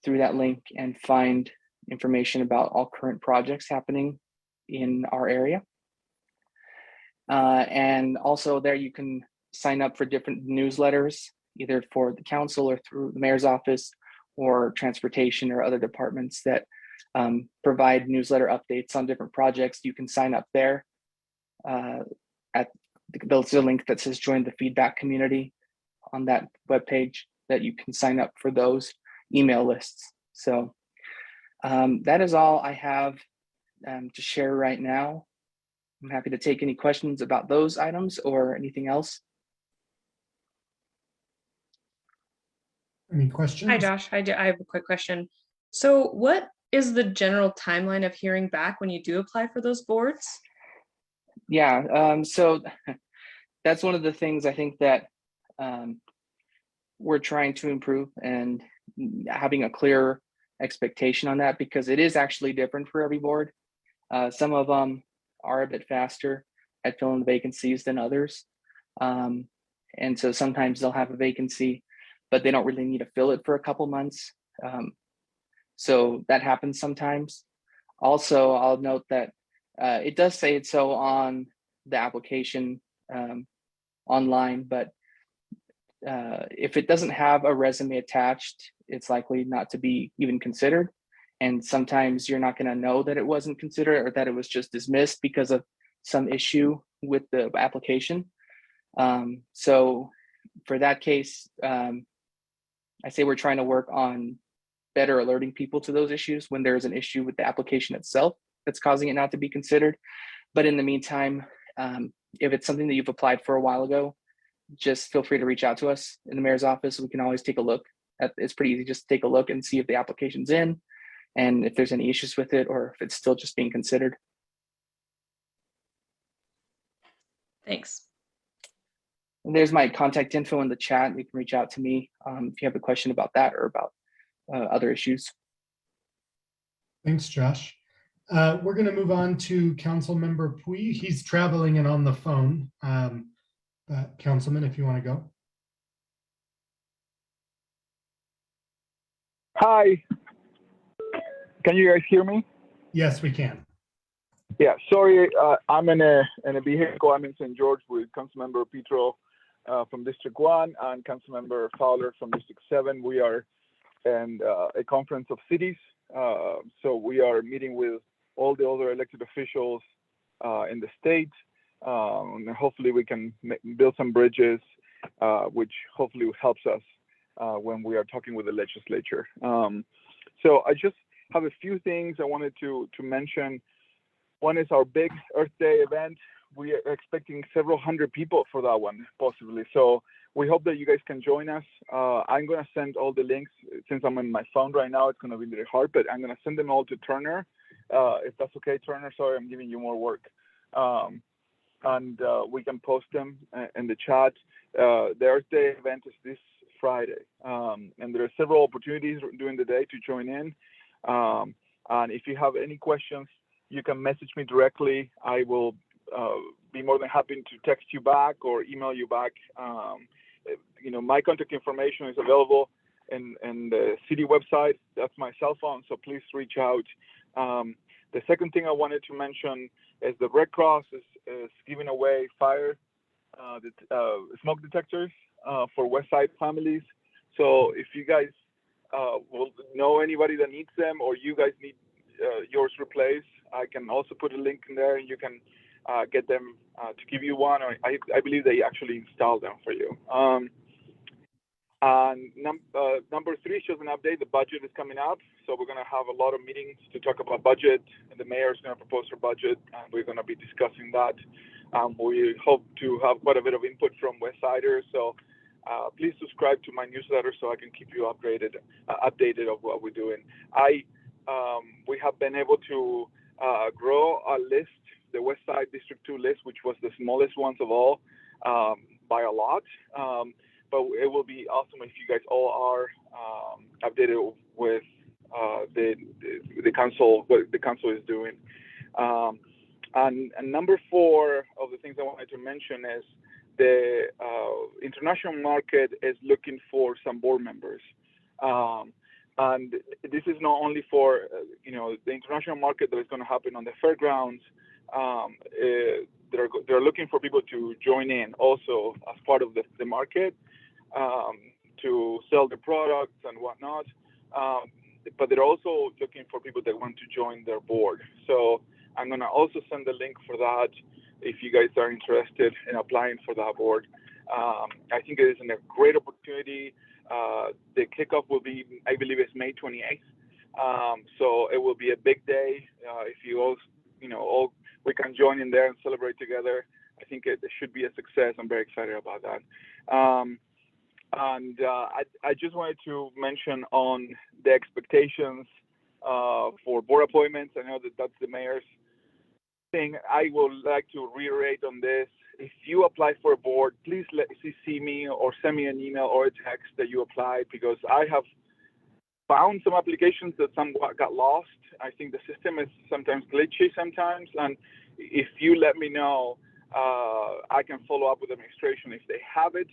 through that link and find information about all current projects happening in our area. And also there you can sign up for different newsletters, either for the council or through the mayor's office or transportation or other departments that provide newsletter updates on different projects. You can sign up there. There's a link that says join the feedback community on that webpage that you can sign up for those email lists. So that is all I have to share right now. I'm happy to take any questions about those items or anything else. Any questions? Hi, Josh. I have a quick question. So what is the general timeline of hearing back when you do apply for those boards? Yeah, so that's one of the things I think that we're trying to improve, and having a clear expectation on that, because it is actually different for every board. Some of them are a bit faster at filling the vacancies than others. And so sometimes they'll have a vacancy, but they don't really need to fill it for a couple months. So that happens sometimes. Also, I'll note that it does say it so on the application online, but if it doesn't have a resume attached, it's likely not to be even considered. And sometimes you're not going to know that it wasn't considered, or that it was just dismissed because of some issue with the application. So for that case, I say we're trying to work on better alerting people to those issues when there's an issue with the application itself that's causing it not to be considered. But in the meantime, if it's something that you've applied for a while ago, just feel free to reach out to us in the mayor's office. We can always take a look at, it's pretty easy, just take a look and see if the application's in, and if there's any issues with it, or if it's still just being considered. Thanks. And there's my contact info in the chat. You can reach out to me if you have a question about that or about other issues. Thanks, Josh. We're going to move on to Councilmember Pui. He's traveling and on the phone. Councilman, if you want to go. Hi. Can you guys hear me? Yes, we can. Yeah, sorry, I'm in a vehicle. I'm in St. George with Councilmember Petro from District 1 and Councilmember Fowler from District 7. We are in a conference of cities. So we are meeting with all the other elected officials in the state. And hopefully we can build some bridges, which hopefully helps us when we are talking with the legislature. So I just have a few things I wanted to mention. One is our big Earth Day event. We are expecting several hundred people for that one, possibly. So we hope that you guys can join us. I'm going to send all the links. Since I'm on my phone right now, it's going to be very hard, but I'm going to send them all to Turner. If that's okay, Turner. Sorry, I'm giving you more work. And we can post them in the chat. The Earth Day event is this Friday. And there are several opportunities during the day to join in. And if you have any questions, you can message me directly. I will be more than happy to text you back or email you back. You know, my contact information is available in the city website. That's my cell phone, so please reach out. The second thing I wanted to mention is the Red Cross is giving away smoke detectors for West Side families. So if you guys will know anybody that needs them, or you guys need yours replaced, I can also put a link in there, and you can get them to give you one. Or I believe they actually install them for you. And number 3 shows an update. The budget is coming up, so we're going to have a lot of meetings to talk about budget. And the mayor is going to propose her budget, and we're going to be discussing that. We hope to have quite a bit of input from West Siders. So please subscribe to my newsletter so I can keep you updated of what we're doing. We have been able to grow our list, the West Side District 2 list, which was the smallest ones of all, by a lot. But it will be awesome if you guys all are updated with the council, what the council is doing. And number 4 of the things I wanted to mention is the international market is looking for some board members. And this is not only for, the international market that is going to happen on the fairgrounds. They're looking for people to join in also as part of the market, to sell the products and whatnot. But they're also looking for people that want to join their board. So I'm going to also send the link for that if you guys are interested in applying for that board. I think it is a great opportunity. The kickoff will be, I believe it's May 28th. So it will be a big day. If you all, we can join in there and celebrate together. I think it should be a success. I'm very excited about that. And I just wanted to mention on the expectations for board appointments. I know that's the mayor's thing. thing I would like to reiterate on this. If you apply for a board, please see me or send me an email or a text that you applied, because I have found some applications that somewhat got lost. I think the system is sometimes glitchy sometimes. And if you let me know, I can follow up with administration if they have it,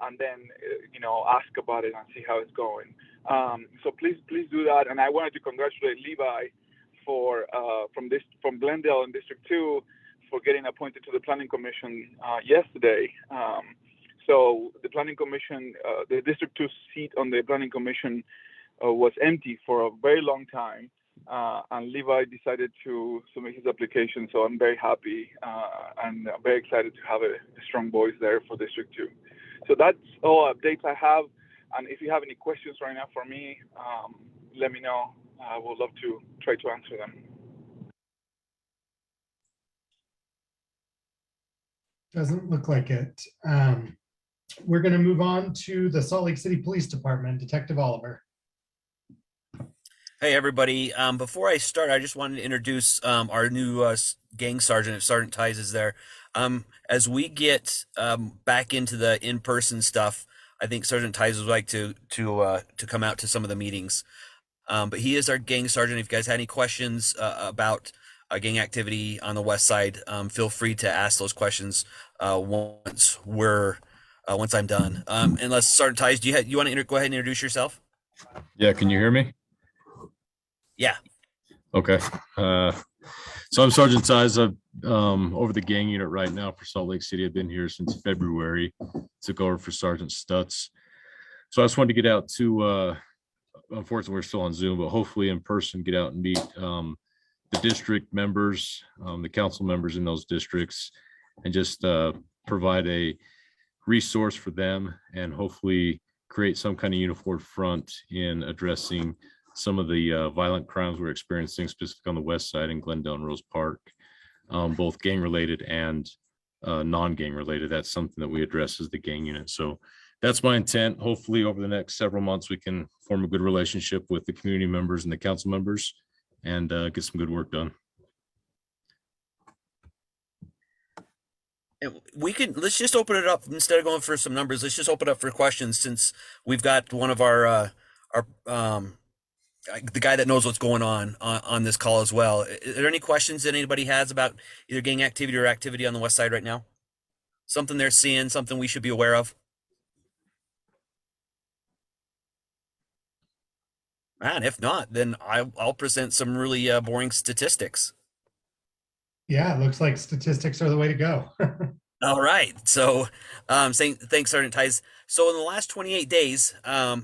and then, ask about it and see how it's going. So please do that. And I wanted to congratulate Levi from Glendale in District 2 for getting appointed to the Planning Commission yesterday. So the Planning Commission, the District 2 seat on the Planning Commission was empty for a very long time, and Levi decided to submit his application. So I'm very happy and very excited to have a strong voice there for District 2. So that's all updates I have. And if you have any questions right now for me, let me know. I would love to try to answer them. Doesn't look like it. We're going to move on to the Salt Lake City Police Department. Detective Oliver. Hey, everybody. Before I start, I just wanted to introduce our new gang sergeant, if Sergeant Ties is there. As we get back into the in-person stuff, I think Sergeant Ties would like to come out to some of the meetings. But he is our gang sergeant. If you guys had any questions about gang activity on the west side, feel free to ask those questions once I'm done. Unless Sergeant Ties, you want to go ahead and introduce yourself? Yeah, can you hear me? Yeah. Okay. So I'm Sergeant Ties. I'm over the gang unit right now for Salt Lake City. I've been here since February. Took over for Sergeant Stutz. So I just wanted to get out to, unfortunately, we're still on Zoom, but hopefully in person, get out and meet the district members, the council members in those districts, and just provide a resource for them and hopefully create some kind of uniform front in addressing some of the violent crimes we're experiencing, specifically on the west side in Glendale and Rose Park, both gang related and non-gang related. That's something that we address as the gang unit. So that's my intent. Hopefully over the next several months, we can form a good relationship with the community members and the council members and get some good work done. Let's just open it up instead of going for some numbers. Let's just open it up for questions, since we've got one of our the guy that knows what's going on this call as well. Are there any questions that anybody has about either gang activity or activity on the west side right now? Something they're seeing, something we should be aware of? And if not, then I'll present some really boring statistics. Yeah, it looks like statistics are the way to go. All right. So thanks, Sergeant Ties. So in the last 28 days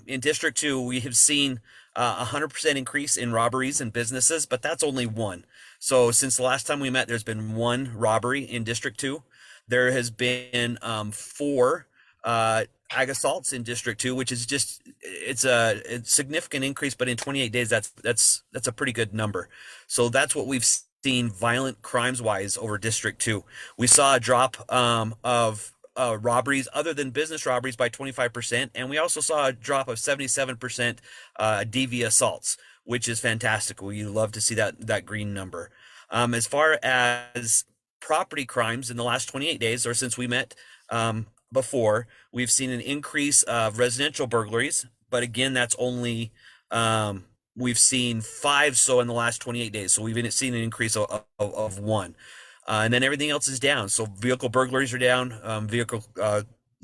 in District 2, we have seen 100% increase in robberies and businesses, but that's only one. So since the last time we met, there's been one robbery in District 2. There has been 4 ag assaults in District 2, which is just, it's a significant increase, but in 28 days, that's a pretty good number. So that's what we've seen violent crimes wise over District 2. We saw a drop of robberies other than business robberies by 25%. And we also saw a drop of 77% DV assaults, which is fantastic. We love to see that green number. As far as property crimes in the last 28 days, or since we met before, we've seen an increase of residential burglaries. But again, that's only, we've seen 5 so in the last 28 days. So we've seen an increase of 1. And then everything else is down. So vehicle burglaries are down, vehicle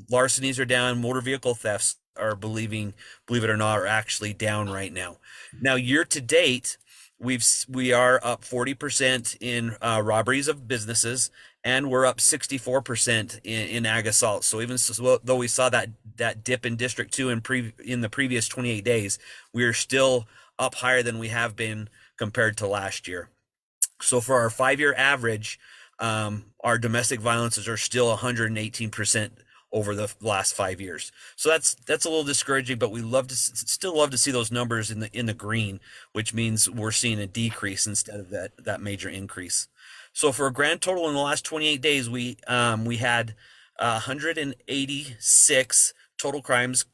larcenies are down, motor vehicle thefts are, believe it or not, are actually down right now. Now, year to date, we are up 40% in robberies of businesses, and we're up 64% in ag assaults. So even though we saw that dip in District 2 in the previous 28 days, we are still up higher than we have been compared to last year. So for our 5-year average, our domestic violences are still 118% over the last 5 years. So that's a little discouraging, but we still love to see those numbers in the green, which means we're seeing a decrease instead of that major increase. So for a grand total in the last 28 days, we had 186 total crimes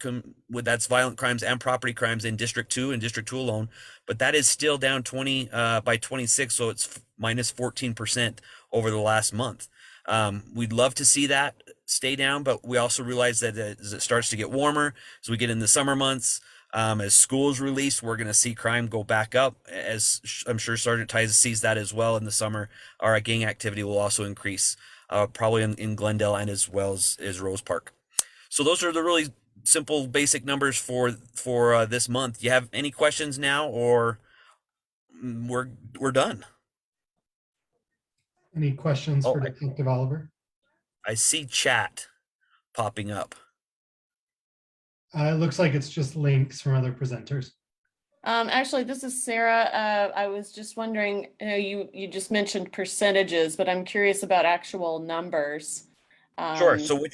that's violent crimes and property crimes in District 2 and District 2 alone, but that is still down 20 by 26, so it's minus 14% over the last month. We'd love to see that stay down, but we also realize that as it starts to get warmer, as we get in the summer months, as schools release, we're going to see crime go back up. As I'm sure Sergeant Tice sees that as well in the summer, our gang activity will also increase, probably in Glendale and as well as Rose Park. So those are the really simple, basic numbers for this month. Do you have any questions now, or we're done? Any questions for Detective Oliver? I see chat popping up. It looks like it's just links from other presenters. Actually, this is Sarah. I was just wondering, you just mentioned percentages, but I'm curious about actual numbers. Sure. So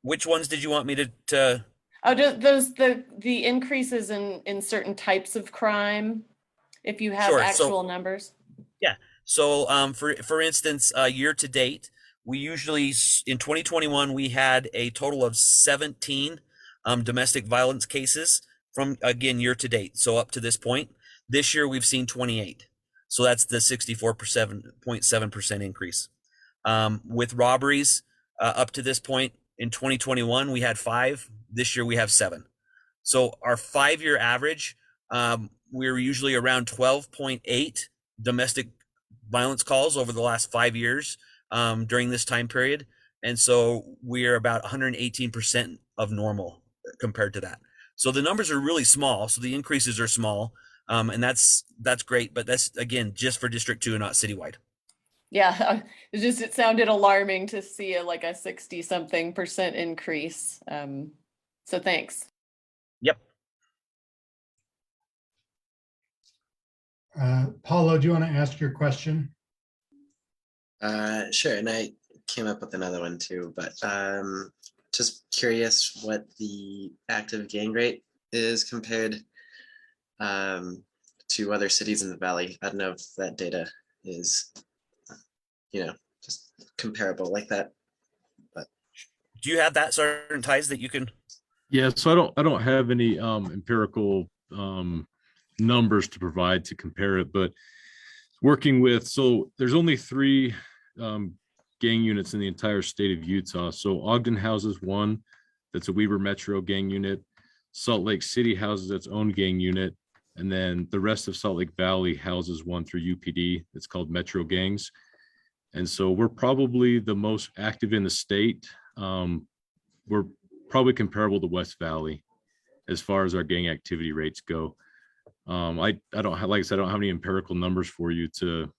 which ones did you want me to? Oh, just the increases in certain types of crime, if you have actual numbers. Yeah. So for instance, year to date, we usually in 2021 we had a total of 17 domestic violence cases from, again, year to date. So up to this point, this year we've seen 28. So that's the 64.7% increase. With robberies, up to this point in 2021 we had 5. This year we have 7. So our 5-year average, we're usually around 12.8 domestic violence calls over the last 5 years during this time period. And so we're about 118% of normal compared to that. So the numbers are really small. So the increases are small. And that's great. But that's, again, just for District 2 and not citywide. Yeah, it sounded alarming to see a 60-something% increase. So thanks. Yep. Paulo, do you want to ask your question? Sure, and I came up with another one too, but just curious what the active gang rate is compared to other cities in the valley. I don't know if that data is, just comparable like that. But do you have that, Sergeant Tice, that you can? Yeah, so I don't have any empirical numbers to provide to compare it, but working with, so there's only 3 gang units in the entire state of Utah. So Ogden houses 1, that's a Weber Metro gang unit. Salt Lake City houses its own gang unit, and then the rest of Salt Lake Valley houses 1 through UPD. It's called Metro Gangs. And so we're probably the most active in the state. We're probably comparable to West Valley as far as our gang activity rates go. I don't have, like I said, I don't have any empirical numbers for you to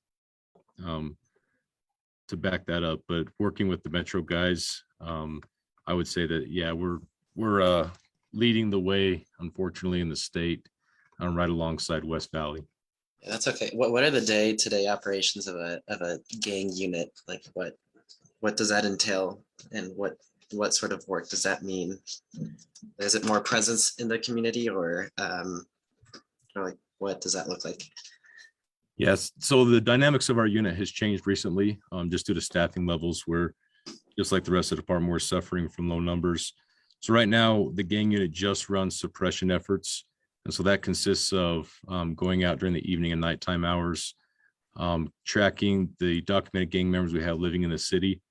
back that up, but working with the Metro guys, I would say that, yeah, we're leading the way, unfortunately, in the state, right alongside West Valley. yeah, that's okay. What are the day-to-day operations of a gang unit? Like what does that entail, and what sort of work does that mean? Is it more presence in the community, or like what does that look like? Yes, so the dynamics of our unit has changed recently, just due to staffing levels, where just like the rest of the department, we're suffering from low numbers. So right now, the gang unit just runs suppression efforts. And so that consists of going out during the evening and nighttime hours, tracking the documented gang members we have living in the city,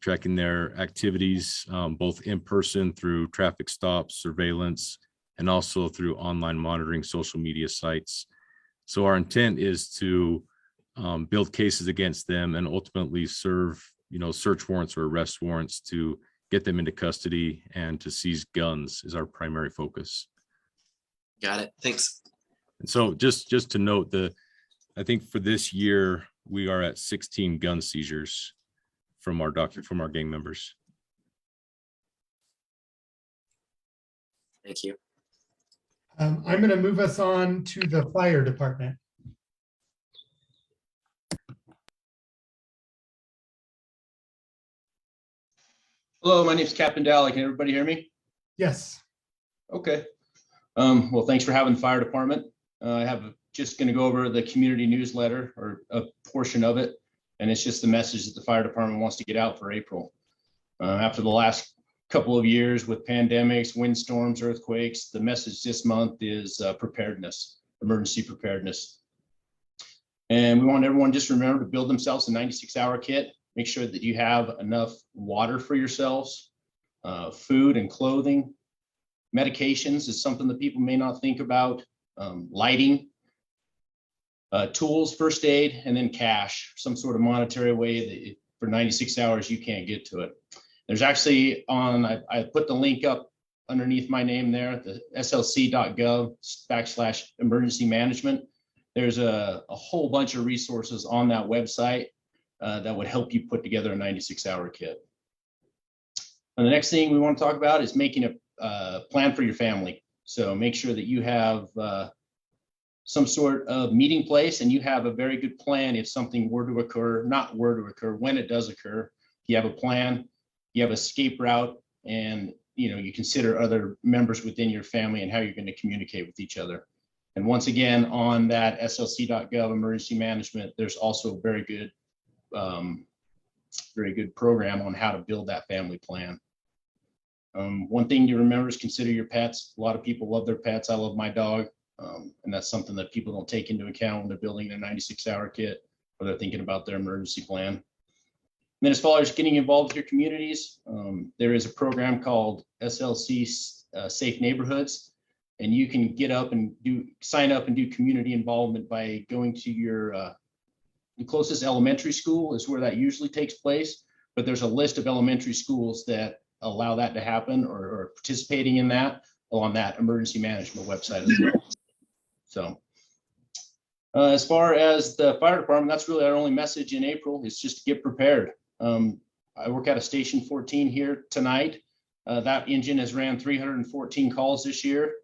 tracking their activities, both in person through traffic stops, surveillance, and also through online monitoring, social media sites. So our intent is to build cases against them and ultimately serve, search warrants or arrest warrants to get them into custody and to seize guns is our primary focus. Got it. Thanks. And so just to note, I think for this year, we are at 16 gun seizures from our gang members. Thank you. I'm going to move us on to the fire department. Hello, my name is Captain Daly. Can everybody hear me? Yes. Okay. Well, thanks for having the fire department. I have just going to go over the community newsletter, or a portion of it, and it's just the message that the fire department wants to get out for April. After the last couple of years with pandemics, windstorms, earthquakes. The message this month is preparedness, emergency preparedness. And we want everyone just to remember to build themselves a 96-hour kit. Make sure that you have enough water for yourselves, food and clothing. Medications is something that people may not think about. Lighting, tools, first aid, and then cash, some sort of monetary way that for 96 hours you can't get to it. There's actually I put the link up underneath my name there, the slc.gov/emergency management. There's a whole bunch of resources on that website that would help you put together a 96-hour kit. And the next thing we want to talk about is making a plan for your family. So make sure that you have some sort of meeting place and you have a very good plan if something were to occur, not were to occur, when it does occur. You have a plan, you have an escape route, and you consider other members within your family and how you're going to communicate with each other. And once again, on that slc.gov emergency management, there's also a very good program on how to build that family plan. One thing to remember is consider your pets. A lot of people love their pets. I love my dog. And that's something that people don't take into account when they're building their 96-hour kit or they're thinking about their emergency plan. And then as far as getting involved with your communities, there is a program called SLC Safe Neighborhoods, and you can sign up and do community involvement by going to your the closest elementary school is where that usually takes place, but there's a list of elementary schools that allow that to happen or participating in that on that emergency management website as well. So as far as the fire department, that's really our only message in April, is just to get prepared. I work out of Station 14 here tonight. That engine has ran 314 calls this year,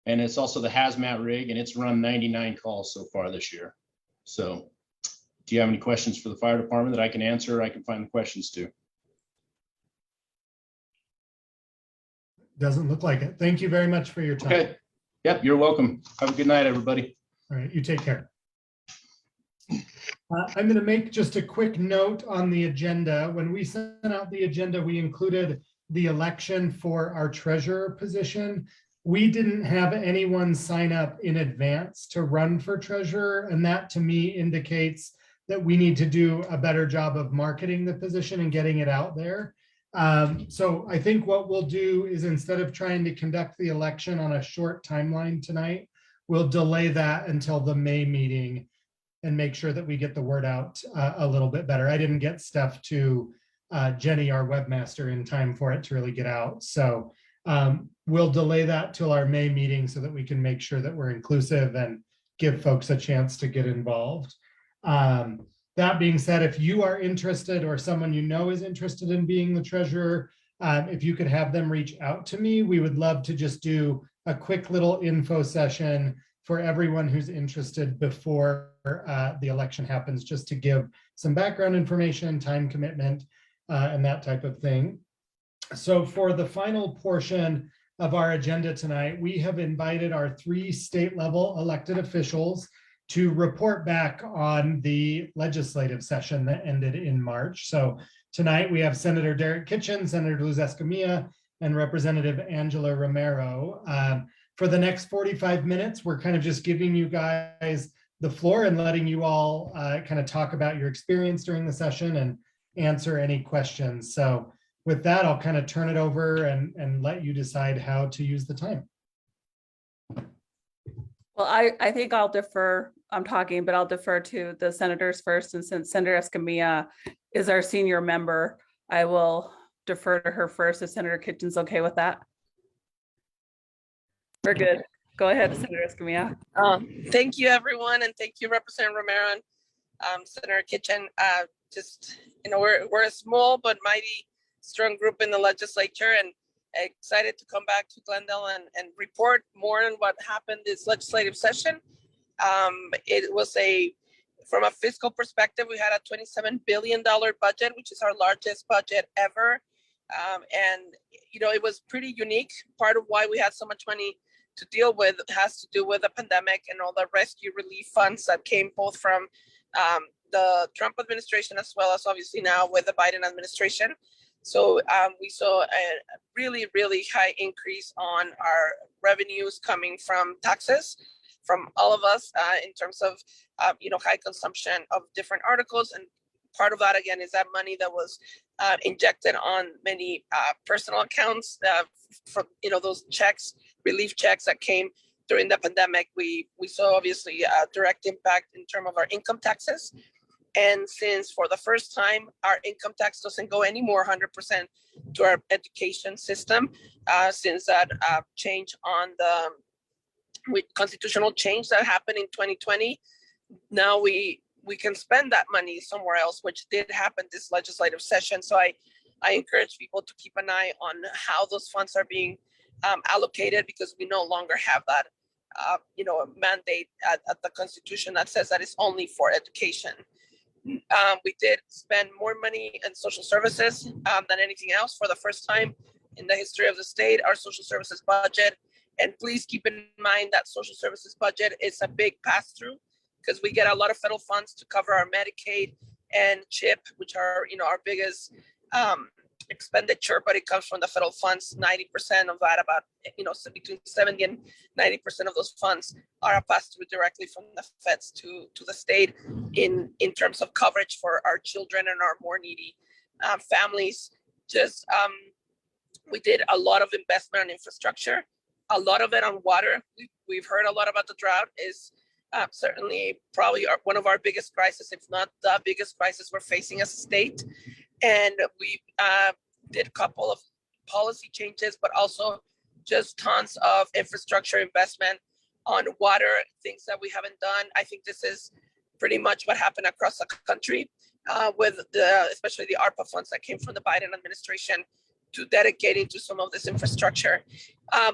and it's also the hazmat rig, and it's run 99 calls so far this year. So do you have any questions for the fire department that I can answer, or I can find the questions to? Doesn't look like it. Thank you very much for your time. Okay. Yep, you're welcome. Have a good night, everybody. All right, you take care. I'm going to make just a quick note on the agenda. When we sent out the agenda, we included the election for our treasurer position. We didn't have anyone sign up in advance to run for treasurer, and that to me indicates that we need to do a better job of marketing the position and getting it out there. So I think what we'll do is, instead of trying to conduct the election on a short timeline tonight, we'll delay that until the May meeting and make sure that we get the word out a little bit better. I didn't get stuff to Jenny, our webmaster, in time for it to really get out. So we'll delay that till our May meeting so that we can make sure that we're inclusive and give folks a chance to get involved. That being said, if you are interested or someone you know is interested in being the treasurer, if you could have them reach out to me, we would love to just do a quick little info session for everyone who's interested before the election happens, just to give some background information, time commitment, and that type of thing. So for the final portion of our agenda tonight, we have invited our 3 state-level elected officials to report back on the legislative session that ended in March. So tonight we have Senator Derek Kitchen, Senator Luz Escamilla, and Representative Angela Romero. For the next 45 minutes, we're kind of just giving you guys the floor and letting you all kind of talk about your experience during the session and answer any questions. So with that, I'll kind of turn it over and let you decide how to use the time. Well, I think I'll defer. I'm talking, but I'll defer to the senators first. And since Senator Escamilla is our senior member, I will defer to her first, if Senator Kitchen's okay with that. We're good. Go ahead, Senator Escamilla. Thank you, everyone, and thank you, Representative Romero and Senator Kitchen. Just, we're a small but mighty strong group in the legislature, and excited to come back to Glendale and report more on what happened this legislative session. It was from a fiscal perspective, we had a $27 billion budget, which is our largest budget ever. And, it was pretty unique. Part of why we had so much money to deal with has to do with the pandemic and all the rescue relief funds that came both from the Trump administration as well as obviously now with the Biden administration. So we saw a really, really high increase on our revenues coming from taxes from all of us in terms of, high consumption of different articles. And part of that, again, is that money that was injected on many personal accounts from, those checks, relief checks that came during the pandemic. We saw obviously a direct impact in terms of our income taxes. And since for the first time, our income tax doesn't go anymore 100% to our education system, since that change on the constitutional change that happened in 2020, now we can spend that money somewhere else, which did happen this legislative session. So I encourage people to keep an eye on how those funds are being allocated, because we no longer have that, mandate at the Constitution that says that it's only for education. We did spend more money in social services than anything else for the first time in the history of the state, our social services budget. And please keep in mind that social services budget is a big pass-through, because we get a lot of federal funds to cover our Medicaid and CHIP, which are, our biggest expenditure, but it comes from the federal funds. 90% of that, about, between 70 and 90% of those funds are a pass-through directly from the feds to the state in terms of coverage for our children and our more needy families. We did a lot of investment on infrastructure, a lot of it on water. We've heard a lot about the drought is certainly probably one of our biggest crises, if not the biggest crisis we're facing as a state. And we did a couple of policy changes, but also just tons of infrastructure investment on water, things that we haven't done. I think this is pretty much what happened across the country with especially the ARPA funds that came from the Biden administration to dedicating to some of this infrastructure.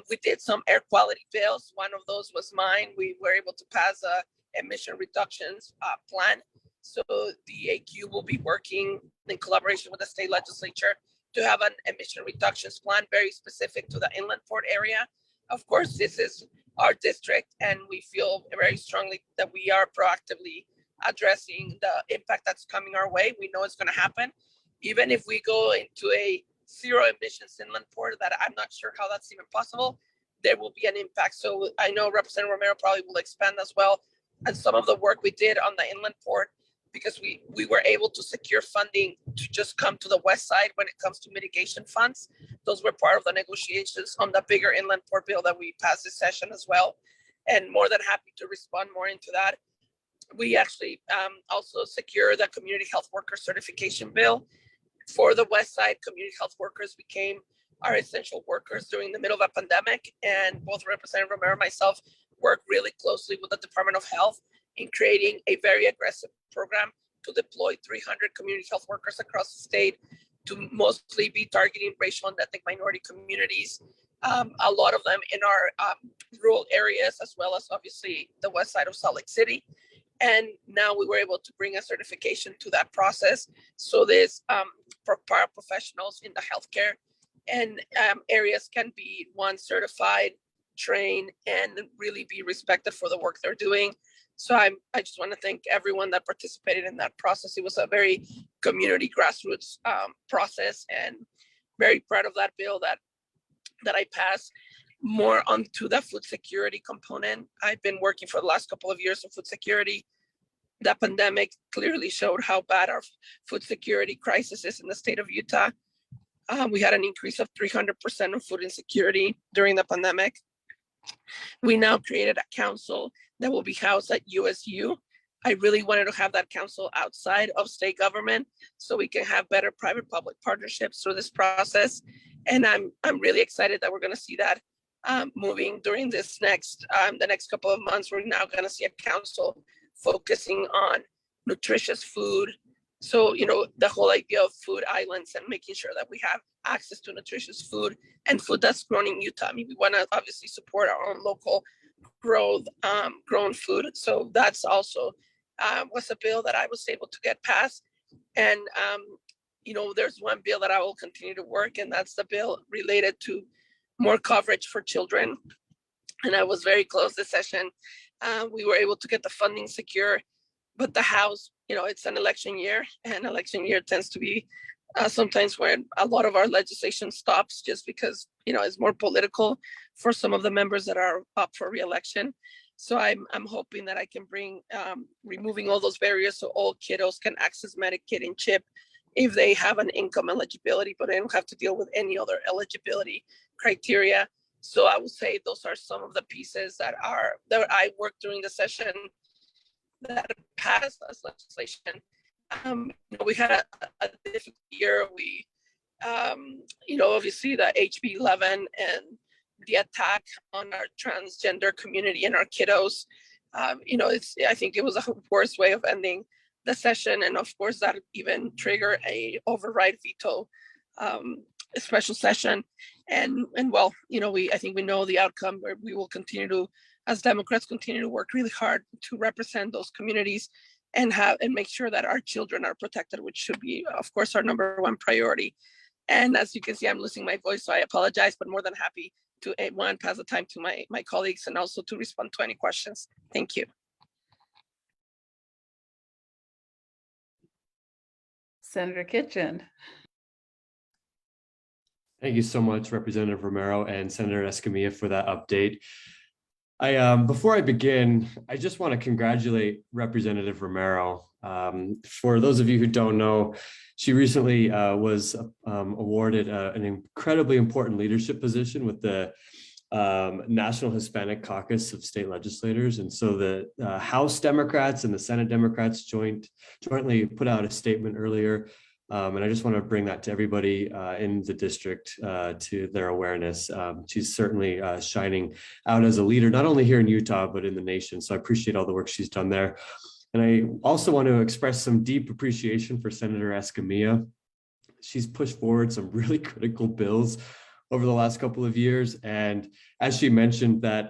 We did some air quality bills. One of those was mine. We were able to pass a emission reductions plan. So the AQ will be working in collaboration with the state legislature to have an emission reductions plan very specific to the inland port area. Of course, this is our district, and we feel very strongly that we are proactively addressing the impact that's coming our way. We know it's going to happen. Even if we go into a zero emissions inland port, that I'm not sure how that's even possible, there will be an impact. So I know Representative Romero probably will expand as well on some of the work we did on the inland port, because we were able to secure funding to just come to the west side when it comes to mitigation funds. Those were part of the negotiations on the bigger inland port bill that we passed this session as well. And more than happy to respond more into that. We actually also secure the community health worker certification bill. For the west side, community health workers became our essential workers during the middle of a pandemic. And both Representative Romero and myself worked really closely with the Department of Health in creating a very aggressive program to deploy 300 community health workers across the state to mostly be targeting racial and ethnic minority communities, a lot of them in our rural areas, as well as obviously the west side of Salt Lake City. And now we were able to bring a certification to that process. So there's paraprofessionals in the healthcare and areas can be certified, trained, and really be respected for the work they're doing. So I just want to thank everyone that participated in that process. It was a very community grassroots process, and very proud of that bill that I passed. More onto the food security component. I've been working for the last couple of years on food security. The pandemic clearly showed how bad our food security crisis is in the state of Utah. We had an increase of 300% of food insecurity during the pandemic. We now created a council that will be housed at USU. I really wanted to have that council outside of state government so we can have better private-public partnerships through this process. And I'm really excited that we're going to see that moving during this the next couple of months. We're now going to see a council focusing on nutritious food. So, the whole idea of food islands and making sure that we have access to nutritious food and food that's grown in Utah. I mean, we want to obviously support our own local grown food. So that's also was a bill that I was able to get passed. And, there's one bill that I will continue to work, and that's the bill related to more coverage for children. And I was very close this session. We were able to get the funding secure, but the House, it's an election year, and election year tends to be sometimes when a lot of our legislation stops just because, it's more political for some of the members that are up for reelection. So I'm hoping that I can bring removing all those barriers so all kiddos can access Medicaid and CHIP if they have an income eligibility, but they don't have to deal with any other eligibility criteria. So I would say those are some of the pieces that I worked during the session that passed as legislation. We had a difficult year. We, obviously the HB 11 and the attack on our transgender community and our kiddos. I think it was a worse way of ending the session, and of course that even triggered a override veto, a special session. And well, I think we know the outcome, where we will continue to, as Democrats, continue to work really hard to represent those communities and make sure that our children are protected, which should be, of course, our #1 priority. And as you can see, I'm losing my voice, so I apologize, but more than happy to pass the time to my colleagues and also to respond to any questions. Thank you. Senator Kitchen. Thank you so much, Representative Romero and Senator Escamilla, for that update. Before I begin, I just want to congratulate Representative Romero. For those of you who don't know, she recently was awarded an incredibly important leadership position with the National Hispanic Caucus of State Legislators. And so the House Democrats and the Senate Democrats jointly put out a statement earlier. And I just want to bring that to everybody in the district to their awareness. She's certainly shining out as a leader, not only here in Utah, but in the nation. So I appreciate all the work she's done there. And I also want to express some deep appreciation for Senator Escamilla. She's pushed forward some really critical bills over the last couple of years. And as she mentioned, that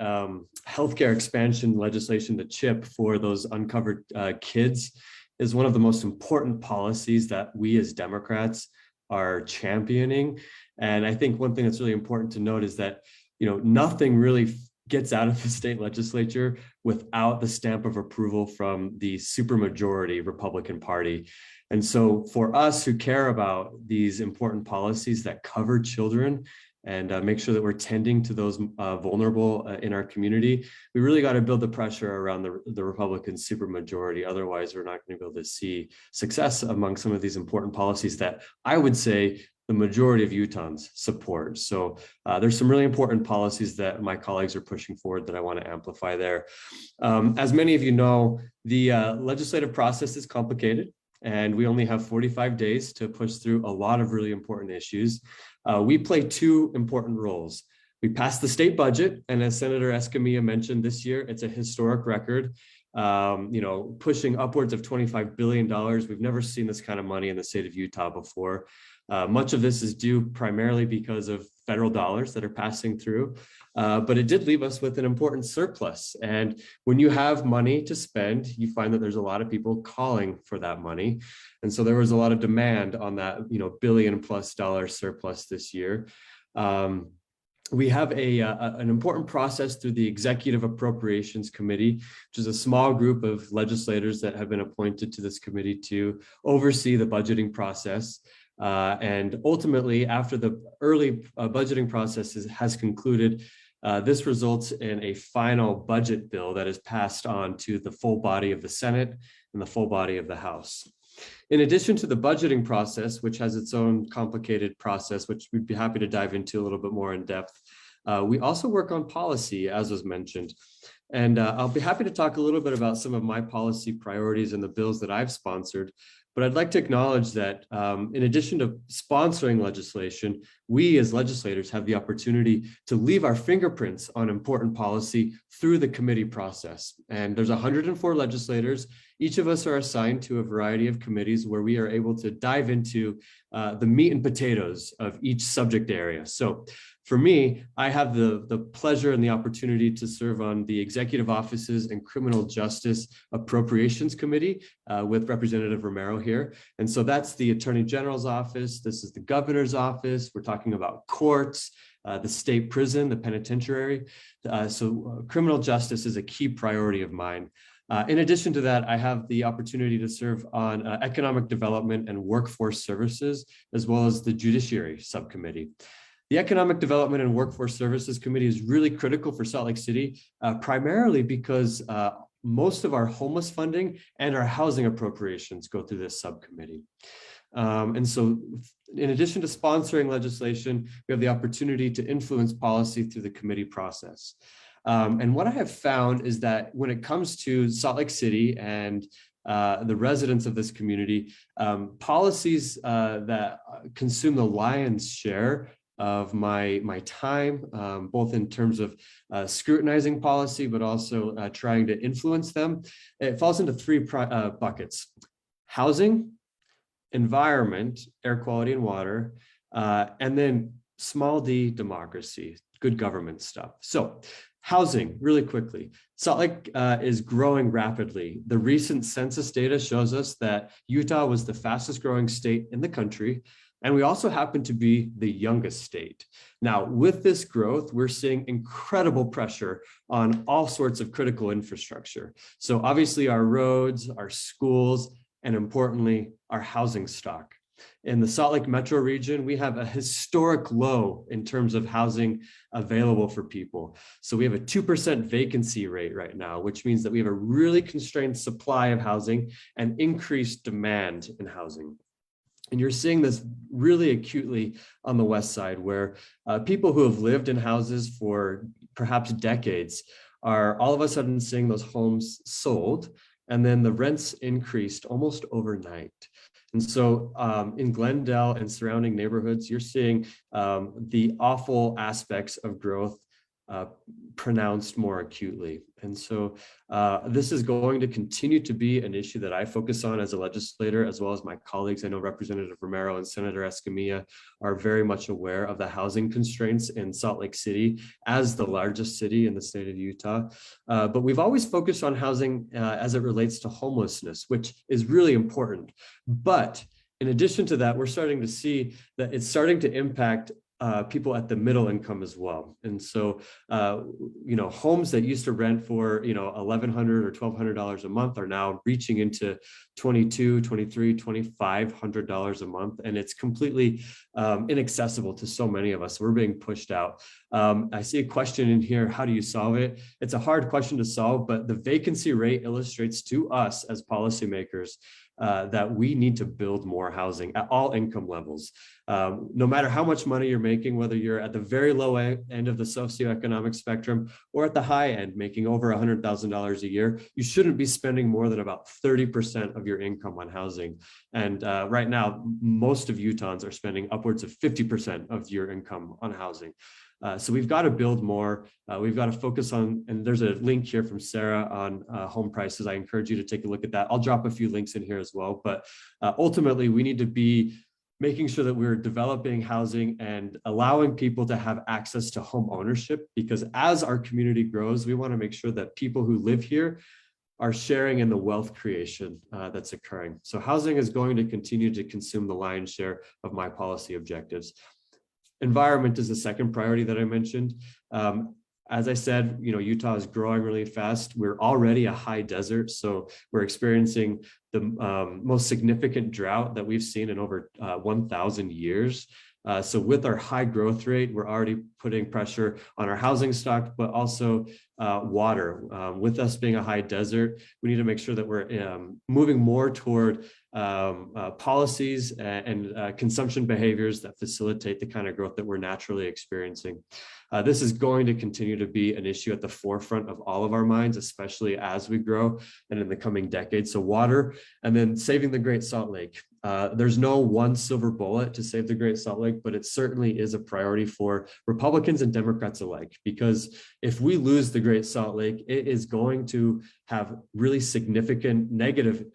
healthcare expansion legislation, the CHIP for those uncovered kids, is one of the most important policies that we as Democrats are championing. And I think one thing that's really important to note is that, nothing really gets out of the state legislature without the stamp of approval from the supermajority Republican Party. And so for us who care about these important policies that cover children and make sure that we're tending to those vulnerable in our community, we really got to build the pressure around the Republican supermajority. Otherwise, we're not going to be able to see success among some of these important policies that I would say the majority of Utahns support. So there's some really important policies that my colleagues are pushing forward that I want to amplify there. As many of you know, the legislative process is complicated, and we only have 45 days to push through a lot of really important issues. We play two important roles. We passed the state budget, and as Senator Escamilla mentioned, this year it's a historic record, pushing upwards of $25 billion. We've never seen this kind of money in the state of Utah before. Much of this is due primarily because of federal dollars that are passing through, but it did leave us with an important surplus. And when you have money to spend, you find that there's a lot of people calling for that money. And so there was a lot of demand on that, $1 billion+ surplus this year. We have an important process through the Executive Appropriations Committee, which is a small group of legislators that have been appointed to this committee to oversee the budgeting process. And ultimately, after the early budgeting process has concluded, this results in a final budget bill that is passed on to the full body of the Senate and the full body of the House. In addition to the budgeting process, which has its own complicated process, which we'd be happy to dive into a little bit more in depth, we also work on policy, as was mentioned. And I'll be happy to talk a little bit about some of my policy priorities and the bills that I've sponsored. But I'd like to acknowledge that in addition to sponsoring legislation, we as legislators have the opportunity to leave our fingerprints on important policy through the committee process. And there's 104 legislators. Each of us are assigned to a variety of committees where we are able to dive into the meat and potatoes of each subject area. So for me, I have the pleasure and the opportunity to serve on the Executive Offices and Criminal Justice Appropriations Committee with Representative Romero here. And so that's the Attorney General's office. This is the Governor's office. We're talking about courts, the state prison, the penitentiary. So criminal justice is a key priority of mine. In addition to that, I have the opportunity to serve on economic development and workforce services, as well as the judiciary subcommittee. The Economic Development and Workforce Services Committee is really critical for Salt Lake City, primarily because most of our homeless funding and our housing appropriations go through this subcommittee. And so in addition to sponsoring legislation, we have the opportunity to influence policy through the committee process. And what I have found is that when it comes to Salt Lake City and the residents of this community, policies that consume the lion's share of my time, both in terms of scrutinizing policy, but also trying to influence them. It falls into three buckets: housing, environment, air quality and water, and then small d, democracy, good government stuff. So housing, really quickly. Salt Lake is growing rapidly. The recent census data shows us that Utah was the fastest growing state in the country. And we also happen to be the youngest state. Now, with this growth, we're seeing incredible pressure on all sorts of critical infrastructure. So obviously our roads, our schools, and importantly, our housing stock. In the Salt Lake metro region, we have a historic low in terms of housing available for people. So we have a 2% vacancy rate right now, which means that we have a really constrained supply of housing and increased demand in housing. And you're seeing this really acutely on the west side, where people who have lived in houses for perhaps decades are all of a sudden seeing those homes sold, and then the rents increased almost overnight. And so in Glendale and surrounding neighborhoods, you're seeing the awful aspects of growth pronounced more acutely. And so this is going to continue to be an issue that I focus on as a legislator, as well as my colleagues. I know Representative Romero and Senator Escamilla are very much aware of the housing constraints in Salt Lake City as the largest city in the state of Utah. But we've always focused on housing as it relates to homelessness, which is really important. But in addition to that, we're starting to see that it's starting to impact people at the middle income as well. And so, homes that used to rent for, $1,100 or $1,200 a month are now reaching into $2,200, $2,300, $2,500 a month. And it's completely inaccessible to so many of us. We're being pushed out. I see a question in here: how do you solve it? It's a hard question to solve, but the vacancy rate illustrates to us as policymakers that we need to build more housing at all income levels. No matter how much money you're making, whether you're at the very low end of the socioeconomic spectrum or at the high end, making over $100,000 a year, you shouldn't be spending more than about 30% of your income on housing. And right now, most of Utahns are spending upwards of 50% of your income on housing. So we've got to build more. We've got to focus on, and there's a link here from Sarah on home prices. I encourage you to take a look at that. I'll drop a few links in here as well. But ultimately, we need to be making sure that we're developing housing and allowing people to have access to home ownership, because as our community grows, we want to make sure that people who live here are sharing in the wealth creation that's occurring. So housing is going to continue to consume the lion's share of my policy objectives. Environment is the second priority that I mentioned. As I said, Utah is growing really fast. We're already a high desert, so we're experiencing the most significant drought that we've seen in over 1,000 years. So with our high growth rate, we're already putting pressure on our housing stock, but also water. With us being a high desert, we need to make sure that we're moving more toward policies and consumption behaviors that facilitate the kind of growth that we're naturally experiencing. This is going to continue to be an issue at the forefront of all of our minds, especially as we grow and in the coming decades. So water, and then saving the Great Salt Lake. There's no one silver bullet to save the Great Salt Lake, but it certainly is a priority for Republicans and Democrats alike, because if we lose the Great Salt Lake, it is going to have really significant negative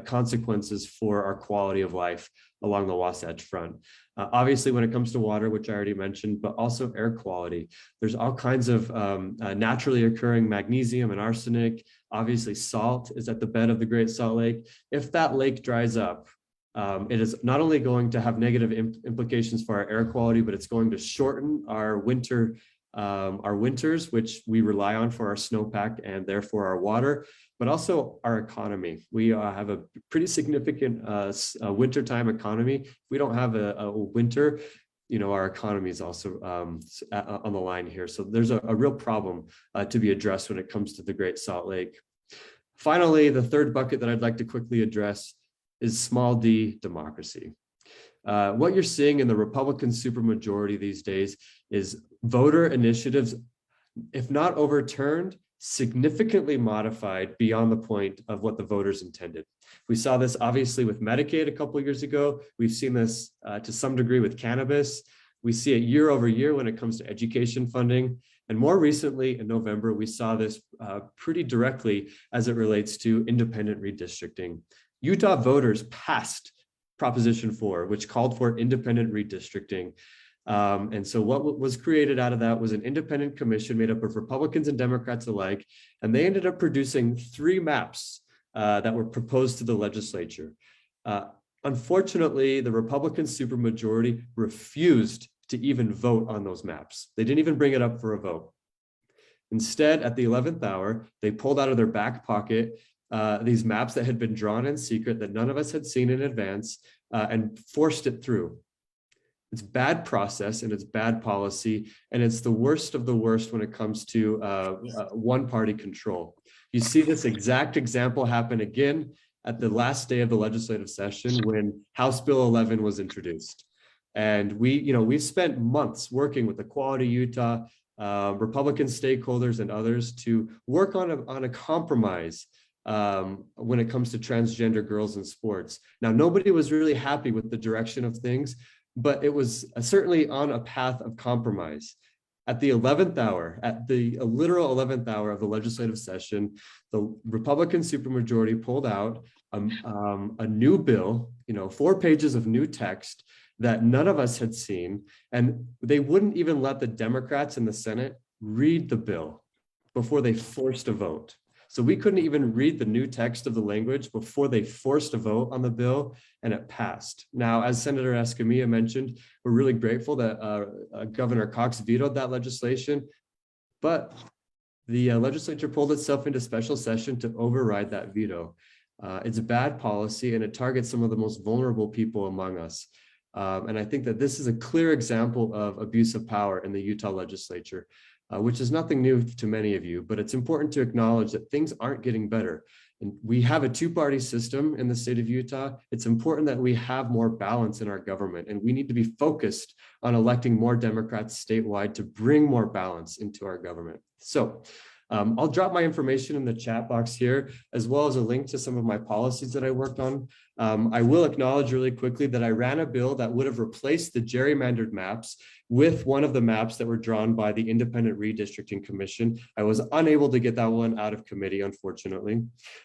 consequences for our quality of life along the Wasatch Front. Obviously, when it comes to water, which I already mentioned, but also air quality, there's all kinds of naturally occurring magnesium and arsenic. Obviously, salt is at the bed of the Great Salt Lake. If that lake dries up, it is not only going to have negative implications for our air quality, but it's going to shorten our winters, which we rely on for our snowpack and therefore our water. but also our economy. We have a pretty significant wintertime economy. If we don't have a winter, our economy is also on the line here. So there's a real problem to be addressed when it comes to the Great Salt Lake. Finally, the third bucket that I'd like to quickly address is small d democracy. What you're seeing in the Republican supermajority these days is voter initiatives, if not overturned, significantly modified beyond the point of what the voters intended. We saw this obviously with Medicaid a couple of years ago. We've seen this to some degree with cannabis. We see it year over year when it comes to education funding. And more recently in November, we saw this pretty directly as it relates to independent redistricting. Utah voters passed Proposition 4, which called for independent redistricting. And so what was created out of that was an independent commission made up of Republicans and Democrats alike, and they ended up producing 3 maps that were proposed to the legislature. Unfortunately, the Republican supermajority refused to even vote on those maps. They didn't even bring it up for a vote. Instead, at the 11th hour, they pulled out of their back pocket these maps that had been drawn in secret that none of us had seen in advance and forced it through. It's bad process and it's bad policy, and it's the worst of the worst when it comes to one-party control. You see this exact example happen again at the last day of the legislative session when House Bill 11 was introduced. And we've spent months working with Equality Utah, Republican stakeholders and others to work on a compromise when it comes to transgender girls in sports. Now, nobody was really happy with the direction of things, but it was certainly on a path of compromise. At the 11th hour, at the literal 11th hour of the legislative session, the Republican supermajority pulled out a new bill, 4 pages of new text that none of us had seen, and they wouldn't even let the Democrats in the Senate read the bill before they forced a vote. So we couldn't even read the new text of the language before they forced a vote on the bill, and it passed. Now, as Senator Escamilla mentioned, we're really grateful that Governor Cox vetoed that legislation, but the legislature pulled itself into special session to override that veto. It's a bad policy, and it targets some of the most vulnerable people among us. And I think that this is a clear example of abuse of power in the Utah legislature, which is nothing new to many of you, but it's important to acknowledge that things aren't getting better. And we have a 2-party system in the state of Utah. It's important that we have more balance in our government, and we need to be focused on electing more Democrats statewide to bring more balance into our government. So I'll drop my information in the chat box here, as well as a link to some of my policies that I worked on. I will acknowledge really quickly that I ran a bill that would have replaced the gerrymandered maps with one of the maps that were drawn by the Independent Redistricting Commission. I was unable to get that one out of committee, unfortunately.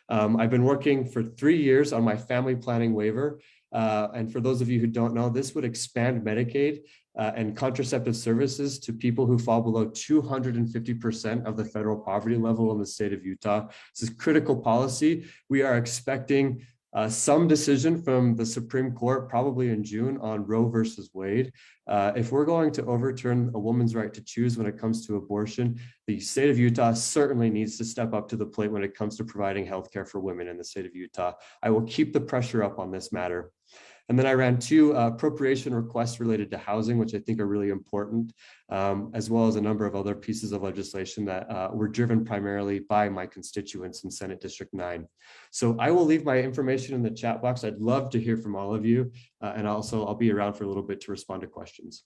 I've been working for 3 years on my family planning waiver. And for those of you who don't know, this would expand Medicaid and contraceptive services to people who fall below 250% of the federal poverty level in the state of Utah. This is critical policy. We are expecting some decision from the Supreme Court, probably in June, on Roe versus Wade. If we're going to overturn a woman's right to choose when it comes to abortion, the state of Utah certainly needs to step up to the plate when it comes to providing healthcare for women in the state of Utah. I will keep the pressure up on this matter. And then I ran 2 appropriation requests related to housing, which I think are really important, as well as a number of other pieces of legislation that were driven primarily by my constituents in Senate District 9. So I will leave my information in the chat box. I'd love to hear from all of you. And also I'll be around for a little bit to respond to questions.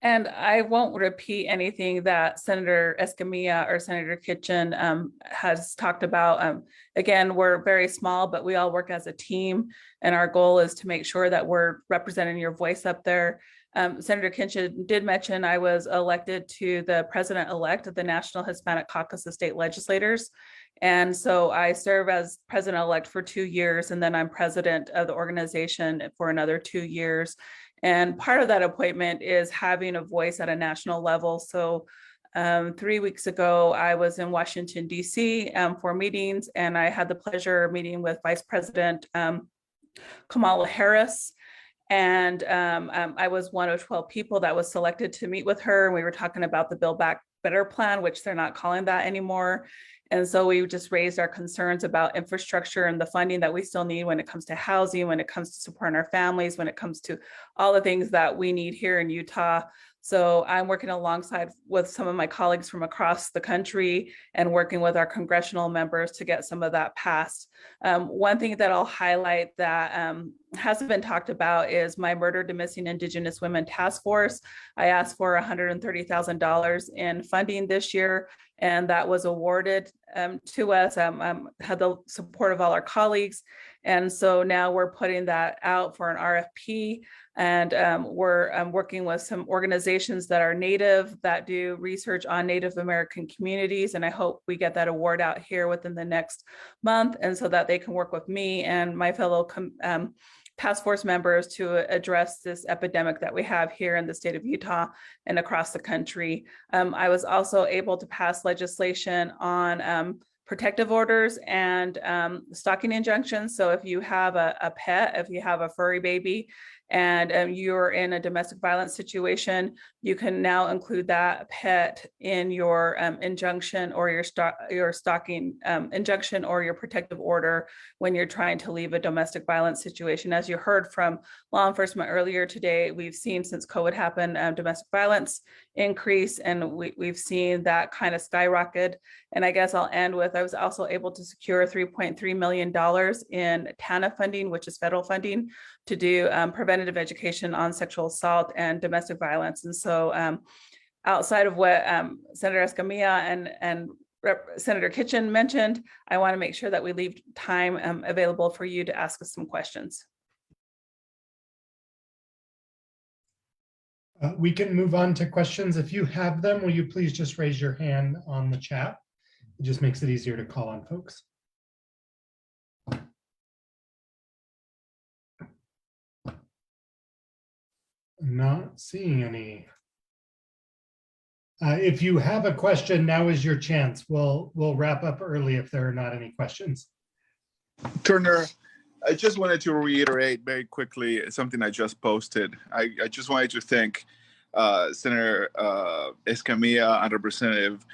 And I won't repeat anything that Senator Escamilla or Senator Kitchen has talked about. Again, we're very small, but we all work as a team. And our goal is to make sure that we're representing your voice up there. Senator Kitchen did mention I was elected to the president-elect of the National Hispanic Caucus of State Legislators. And so I serve as president-elect for 2 years, and then I'm president of the organization for another 2 years. And part of that appointment is having a voice at a national level. So 3 weeks ago, I was in Washington, D.C. For meetings, and I had the pleasure of meeting with Vice President Kamala Harris. And I was one of 12 people that was selected to meet with her. And we were talking about the Build Back Better plan, which they're not calling that anymore. And so we just raised our concerns about infrastructure and the funding that we still need when it comes to housing, when it comes to supporting our families, when it comes to all the things that we need here in Utah. So I'm working alongside with some of my colleagues from across the country and working with our congressional members to get some of that passed. One thing that I'll highlight that hasn't been talked about is my Murdered and Missing Indigenous Women Task Force. I asked for $130,000 in funding this year, and that was awarded to us. Had the support of all our colleagues. And so now we're putting that out for an RFP, and we're working with some organizations that are Native, that do research on Native American communities. And I hope we get that award out here within the next month, and so that they can work with me and my fellow task force members to address this epidemic that we have here in the state of Utah and across the country. I was also able to pass legislation on protective orders and stalking injunctions. So if you have a pet, if you have a furry baby, and you're in a domestic violence situation, you can now include that pet in your injunction or your stalking injunction or your protective order when you're trying to leave a domestic violence situation. As you heard from law enforcement earlier today, we've seen since COVID happened, domestic violence increase, and we've seen that kind of skyrocket. And I guess I'll end with, I was also able to secure $3.3 million in TANA funding, which is federal funding, to do preventative education on sexual assault and domestic violence. And so outside of what Senator Escamilla and Senator Kitchen mentioned, I want to make sure that we leave time available for you to ask us some questions. We can move on to questions. If you have them, will you please just raise your hand on the chat? It just makes it easier to call on folks. I'm not seeing any. If you have a question, now is your chance. We'll wrap up early if there are not any questions. Turner, I just wanted to reiterate very quickly something I just posted. I just wanted to thank Senator Escamilla and Representative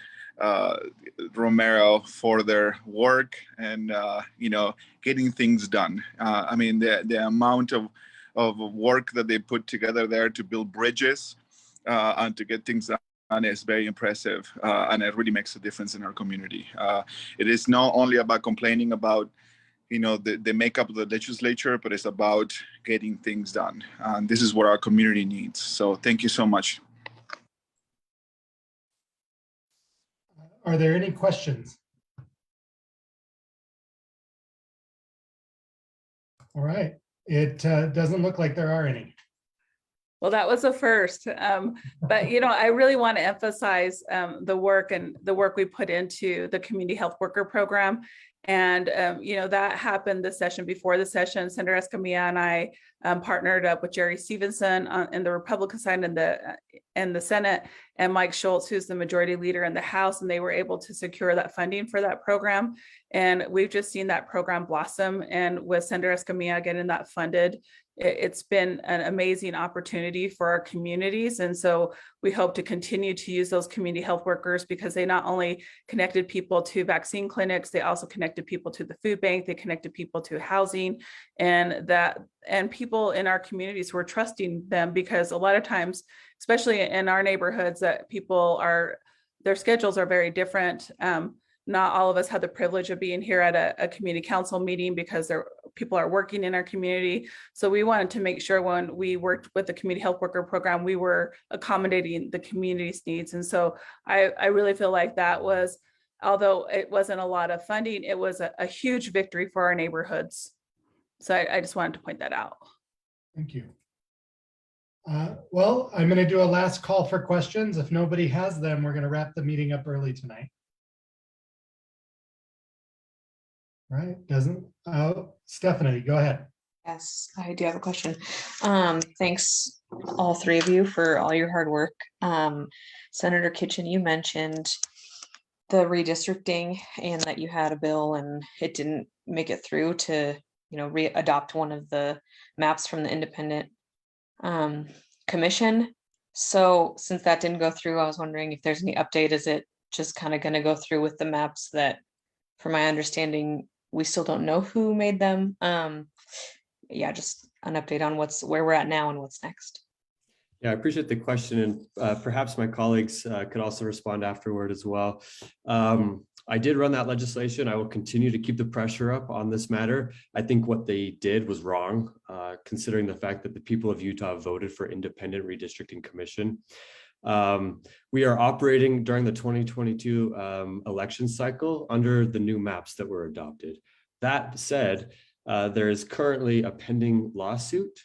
Romero for their work and getting things done. I mean, the amount of work that they put together there to build bridges and to get things done is very impressive, and it really makes a difference in our community. It is not only about complaining about the makeup of the legislature, but it's about getting things done. And this is what our community needs. So thank you so much. Are there any questions? All right. It doesn't look like there are any. Well, that was a first, but I really want to emphasize the work we put into the community health worker program. And, that happened the session before the session. Senator Escamilla and I partnered up with Jerry Stevenson in the Republican side in the Senate, and Mike Schultz, who's the majority leader in the House, and they were able to secure that funding for that program. And we've just seen that program blossom. And with Senator Escamilla getting that funded, it's been an amazing opportunity for our communities. And so we hope to continue to use those community health workers, because they not only connected people to vaccine clinics, they also connected people to the food bank, they connected people to housing, and people in our communities who are trusting them, because a lot of times, especially in our neighborhoods, that their schedules are very different. Not all of us have the privilege of being here at a community council meeting because people are working in our community. So we wanted to make sure when we worked with the community health worker program, we were accommodating the community's needs. And so I really feel like that was, although it wasn't a lot of funding, it was a huge victory for our neighborhoods. So I just wanted to point that out. Thank you. Well, I'm going to do a last call for questions. If nobody has them, we're going to wrap the meeting up early tonight. Right, Stephanie, go ahead. Yes, I do have a question. Thanks all three of you for all your hard work. Senator Kitchen, you mentioned the redistricting and that you had a bill and it didn't make it through to, adopt one of the maps from the independent commission. So since that didn't go through, I was wondering if there's any update. Is it just kind of going to go through with the maps that, from my understanding, we still don't know who made them. Yeah, just an update on where we're at now and what's next. Yeah, I appreciate the question, and perhaps my colleagues could also respond afterward as well. I did run that legislation. I will continue to keep the pressure up on this matter. I think what they did was wrong, considering the fact that the people of Utah voted for independent redistricting commission. We are operating during the 2022 election cycle under the new maps that were adopted. That said, there is currently a pending lawsuit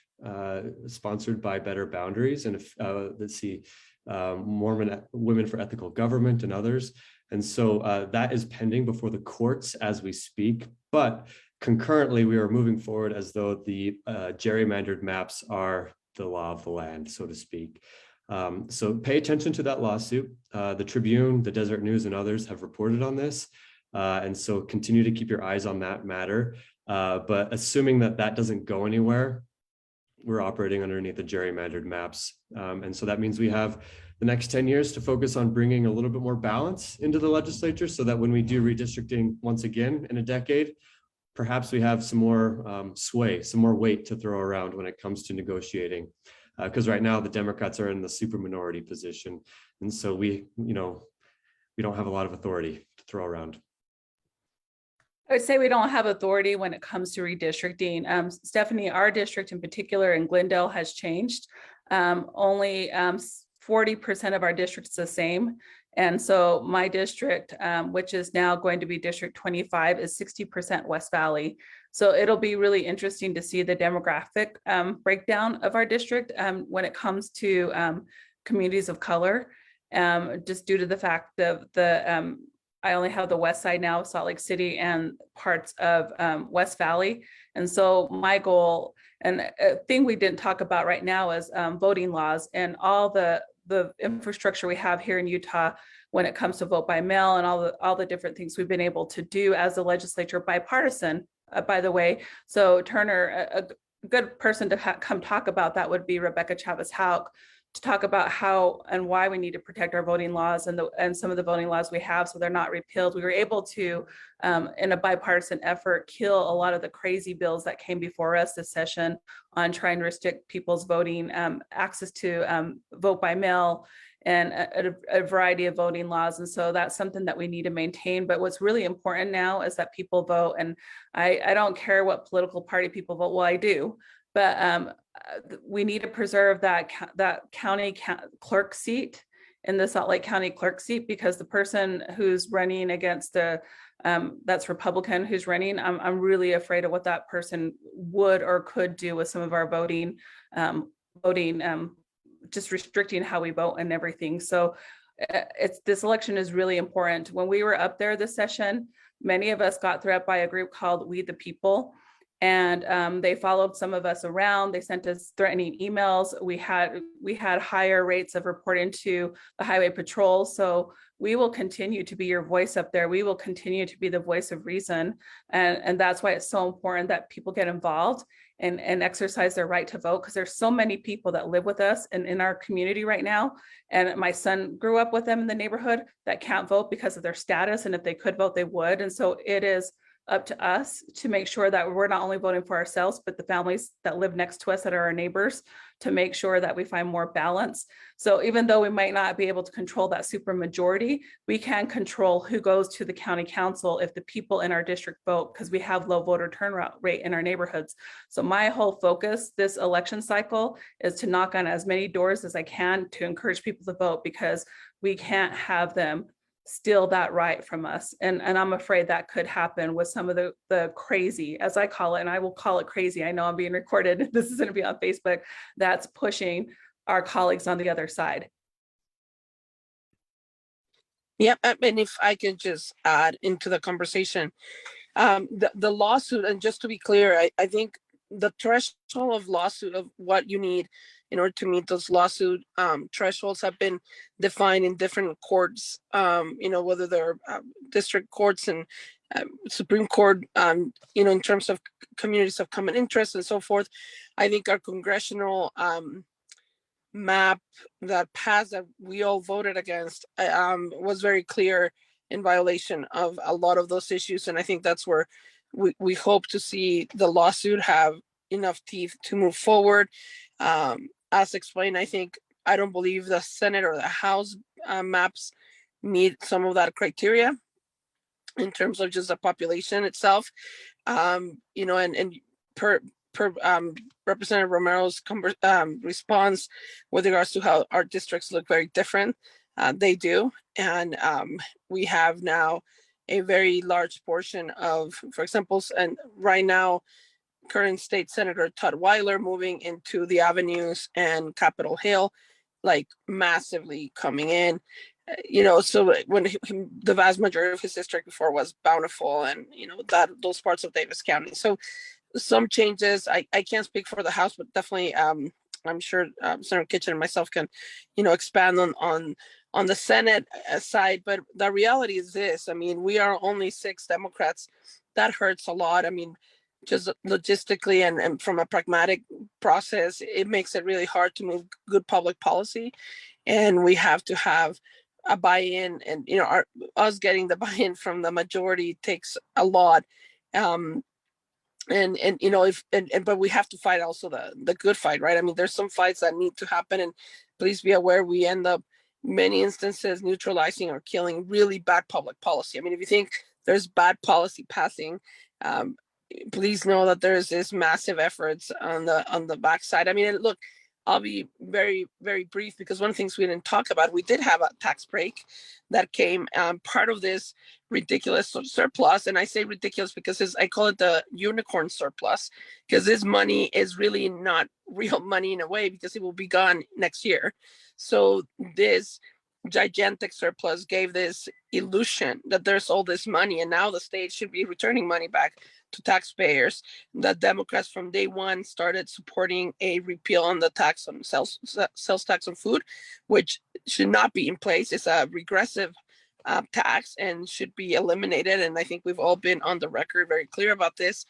sponsored by Better Boundaries and let's see, Mormon Women for Ethical Government and others. And so that is pending before the courts as we speak. But concurrently, we are moving forward as though the gerrymandered maps are the law of the land, so to speak. So pay attention to that lawsuit. The Tribune, the Desert News, and others have reported on this. And so continue to keep your eyes on that matter. But assuming that that doesn't go anywhere, we're operating underneath the gerrymandered maps. And so that means we have the next 10 years to focus on bringing a little bit more balance into the legislature so that when we do redistricting once again in a decade, perhaps we have some more sway, some more weight to throw around when it comes to negotiating. Because right now the Democrats are in the super minority position. And so we don't have a lot of authority to throw around. I would say we don't have authority when it comes to redistricting. Stephanie, our district in particular in Glendale has changed. Only 40% of our district is the same. And so my district, which is now going to be District 25, is 60% West Valley. So it'll be really interesting to see the demographic breakdown of our district when it comes to communities of color, just due to the fact that I only have the west side now, Salt Lake City, and parts of West Valley. And so my goal, and a thing we didn't talk about right now, is voting laws and all the infrastructure we have here in Utah when it comes to vote by mail and all the different things we've been able to do as a legislature, bipartisan, by the way. So Turner, a good person to come talk about that would be Rebecca Chavez-Hauk, to talk about how and why we need to protect our voting laws and some of the voting laws we have so they're not repealed. We were able to, in a bipartisan effort, kill a lot of the crazy bills that came before us this session on trying to restrict people's voting access to vote by mail and a variety of voting laws. And so that's something that we need to maintain. But what's really important now is that people vote. And I don't care what political party people vote. Well, I do. But we need to preserve that county clerk seat in the Salt Lake County clerk seat, because the person who's running against that's Republican who's running, I'm really afraid of what that person would or could do with some of our voting, just restricting how we vote and everything. So this election is really important. When we were up there this session, many of us got threatened by a group called We the People. And they followed some of us around. They sent us threatening emails. We had higher rates of reporting to the highway patrol. So we will continue to be your voice up there. We will continue to be the voice of reason. And that's why it's so important that people get involved and exercise their right to vote, because there's so many people that live with us and in our community right now. And my son grew up with them in the neighborhood that can't vote because of their status. And if they could vote, they would. And so it is up to us to make sure that we're not only voting for ourselves, but the families that live next to us that are our neighbors, to make sure that we find more balance. So even though we might not be able to control that super majority, we can control who goes to the county council if the people in our district vote, because we have low voter turnout rate in our neighborhoods. So my whole focus this election cycle is to knock on as many doors as I can to encourage people to vote, because we can't have them steal that right from us. And I'm afraid that could happen with some of the crazy, as I call it, and I will call it crazy. I know I'm being recorded. This is going to be on Facebook. That's pushing our colleagues on the other side. Yep. And if I could just add into the conversation, the lawsuit, and just to be clear, I think the threshold of lawsuit of what you need in order to meet those lawsuit thresholds have been defined in different courts, whether they're district courts and Supreme Court, in terms of communities of common interest and so forth. I think our congressional map that passed that we all voted against was very clear in violation of a lot of those issues. And I think that's where we hope to see the lawsuit have enough teeth to move forward. As explained, I don't believe the Senate or the House maps meet some of that criteria in terms of just the population itself. You know, and per Representative Romero's response with regards to how our districts look very different, they do. And we have now a very large portion of, for example, and right now, current state senator Todd Weiler moving into the avenues and Capitol Hill, like massively coming in. You know, so when the vast majority of his district before was Bountiful and, you know, that those parts of Davis County. So some changes, I can't speak for the House, but definitely I'm sure Senator Kitchen and myself can, you know, expand on the Senate side. But the reality is this, I mean, we are only 6 Democrats. That hurts a lot. I mean, just logistically and from a pragmatic process, it makes it really hard to move good public policy. And we have to have a buy-in, and, you know, us getting the buy-in from the majority takes a lot. And you know, but we have to fight also the good fight, right? I mean, there's some fights that need to happen, and please be aware we end up many instances neutralizing or killing really bad public policy. I mean, if you think there's bad policy passing, please know that there's this massive efforts on the backside. I mean, look, I'll be very, very brief, because one of the things we didn't talk about, we did have a tax break that came part of this ridiculous surplus. And I say ridiculous because I call it the unicorn surplus, because this money is really not real money in a way, because it will be gone next year. So this gigantic surplus gave this illusion that there's all this money, and now the state should be returning money back to taxpayers. The Democrats from day one started supporting a repeal on the tax on sales tax on food, which should not be in place. It's a regressive tax and should be eliminated. And I think we've all been on the record very clear about this.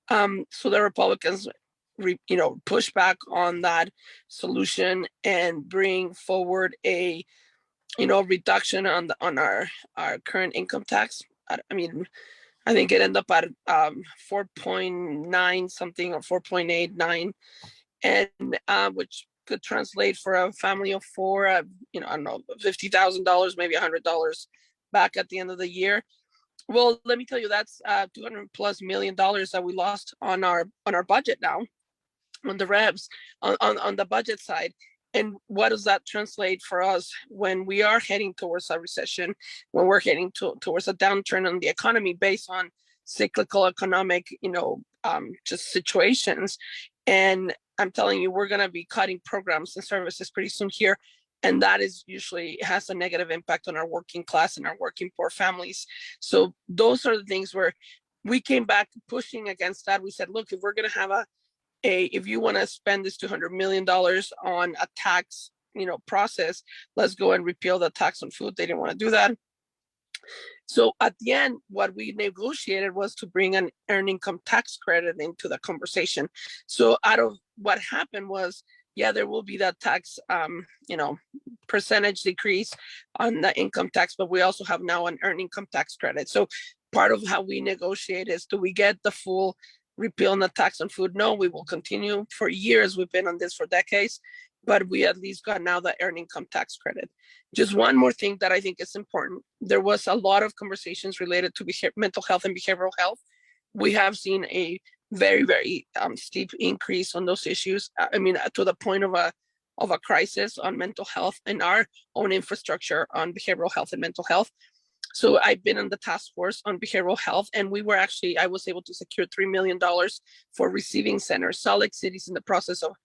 So the Republicans, push back on that solution and bring forward a reduction on our current income tax. I mean, I think it ended up at 4.9 something or 4.89, and which could translate for a family of 4, I don't know, $50,000, maybe $100 back at the end of the year. Well, let me tell you, that's $200+ million that we lost on our budget now, on the revs, on the budget side. And what does that translate for us when we are heading towards a recession, when we're heading towards a downturn in the economy based on cyclical economic, just situations? And I'm telling you, we're going to be cutting programs and services pretty soon here. And that is usually has a negative impact on our working class and our working poor families. So those are the things where we came back pushing against that. We said, look, if we're going to have if you want to spend this $200 million on a tax, process, let's go and repeal the tax on food. They didn't want to do that. So at the end, what we negotiated was to bring an earned income tax credit into the conversation. So out of what happened was, yeah, there will be that tax, percentage decrease on the income tax, but we also have now an earned income tax credit. So part of how we negotiate is, do we get the full repeal on the tax on food? No, we will continue for years. We've been on this for decades, but we at least got now the earned income tax credit. Just one more thing that I think is important. There was a lot of conversations related to mental health and behavioral health. We have seen a very, very steep increase on those issues. I mean, to the point of a crisis on mental health and our own infrastructure on behavioral health and mental health. So I've been on the task force on behavioral health, and I was able to secure $3 million for receiving centers. Salt Lake City's in the process of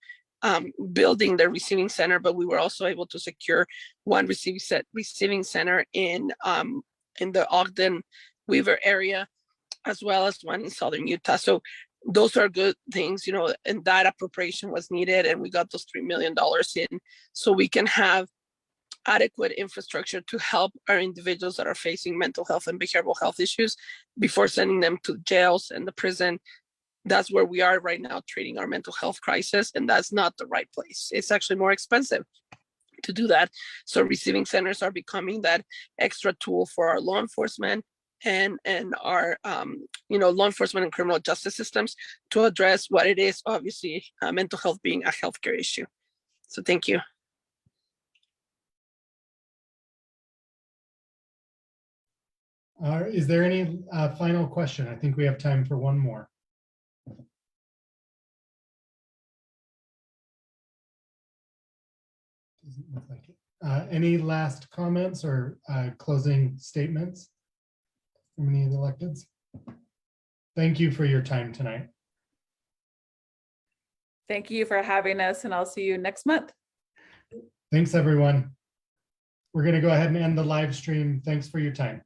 building their receiving center, but we were also able to secure one receiving center in the Ogden Weaver area, as well as one in Southern Utah. So those are good things, and that appropriation was needed, and we got those $3 million in so we can have adequate infrastructure to help our individuals that are facing mental health and behavioral health issues before sending them to jails and the prison that's where we are right now treating our mental health crisis, and that's not the right place. It's actually more expensive to do that. So receiving centers are becoming that extra tool for our law enforcement and our law enforcement and criminal justice systems to address what it is, obviously, mental health being a healthcare issue. So thank you. Is there any final question? I think we have time for one more. Doesn't look like it. Any last comments or closing statements from any of the electeds? Thank you for your time tonight. Thank you for having us, and I'll see you next month. Thanks, everyone. We're going to go ahead and end the live stream. Thanks for your time.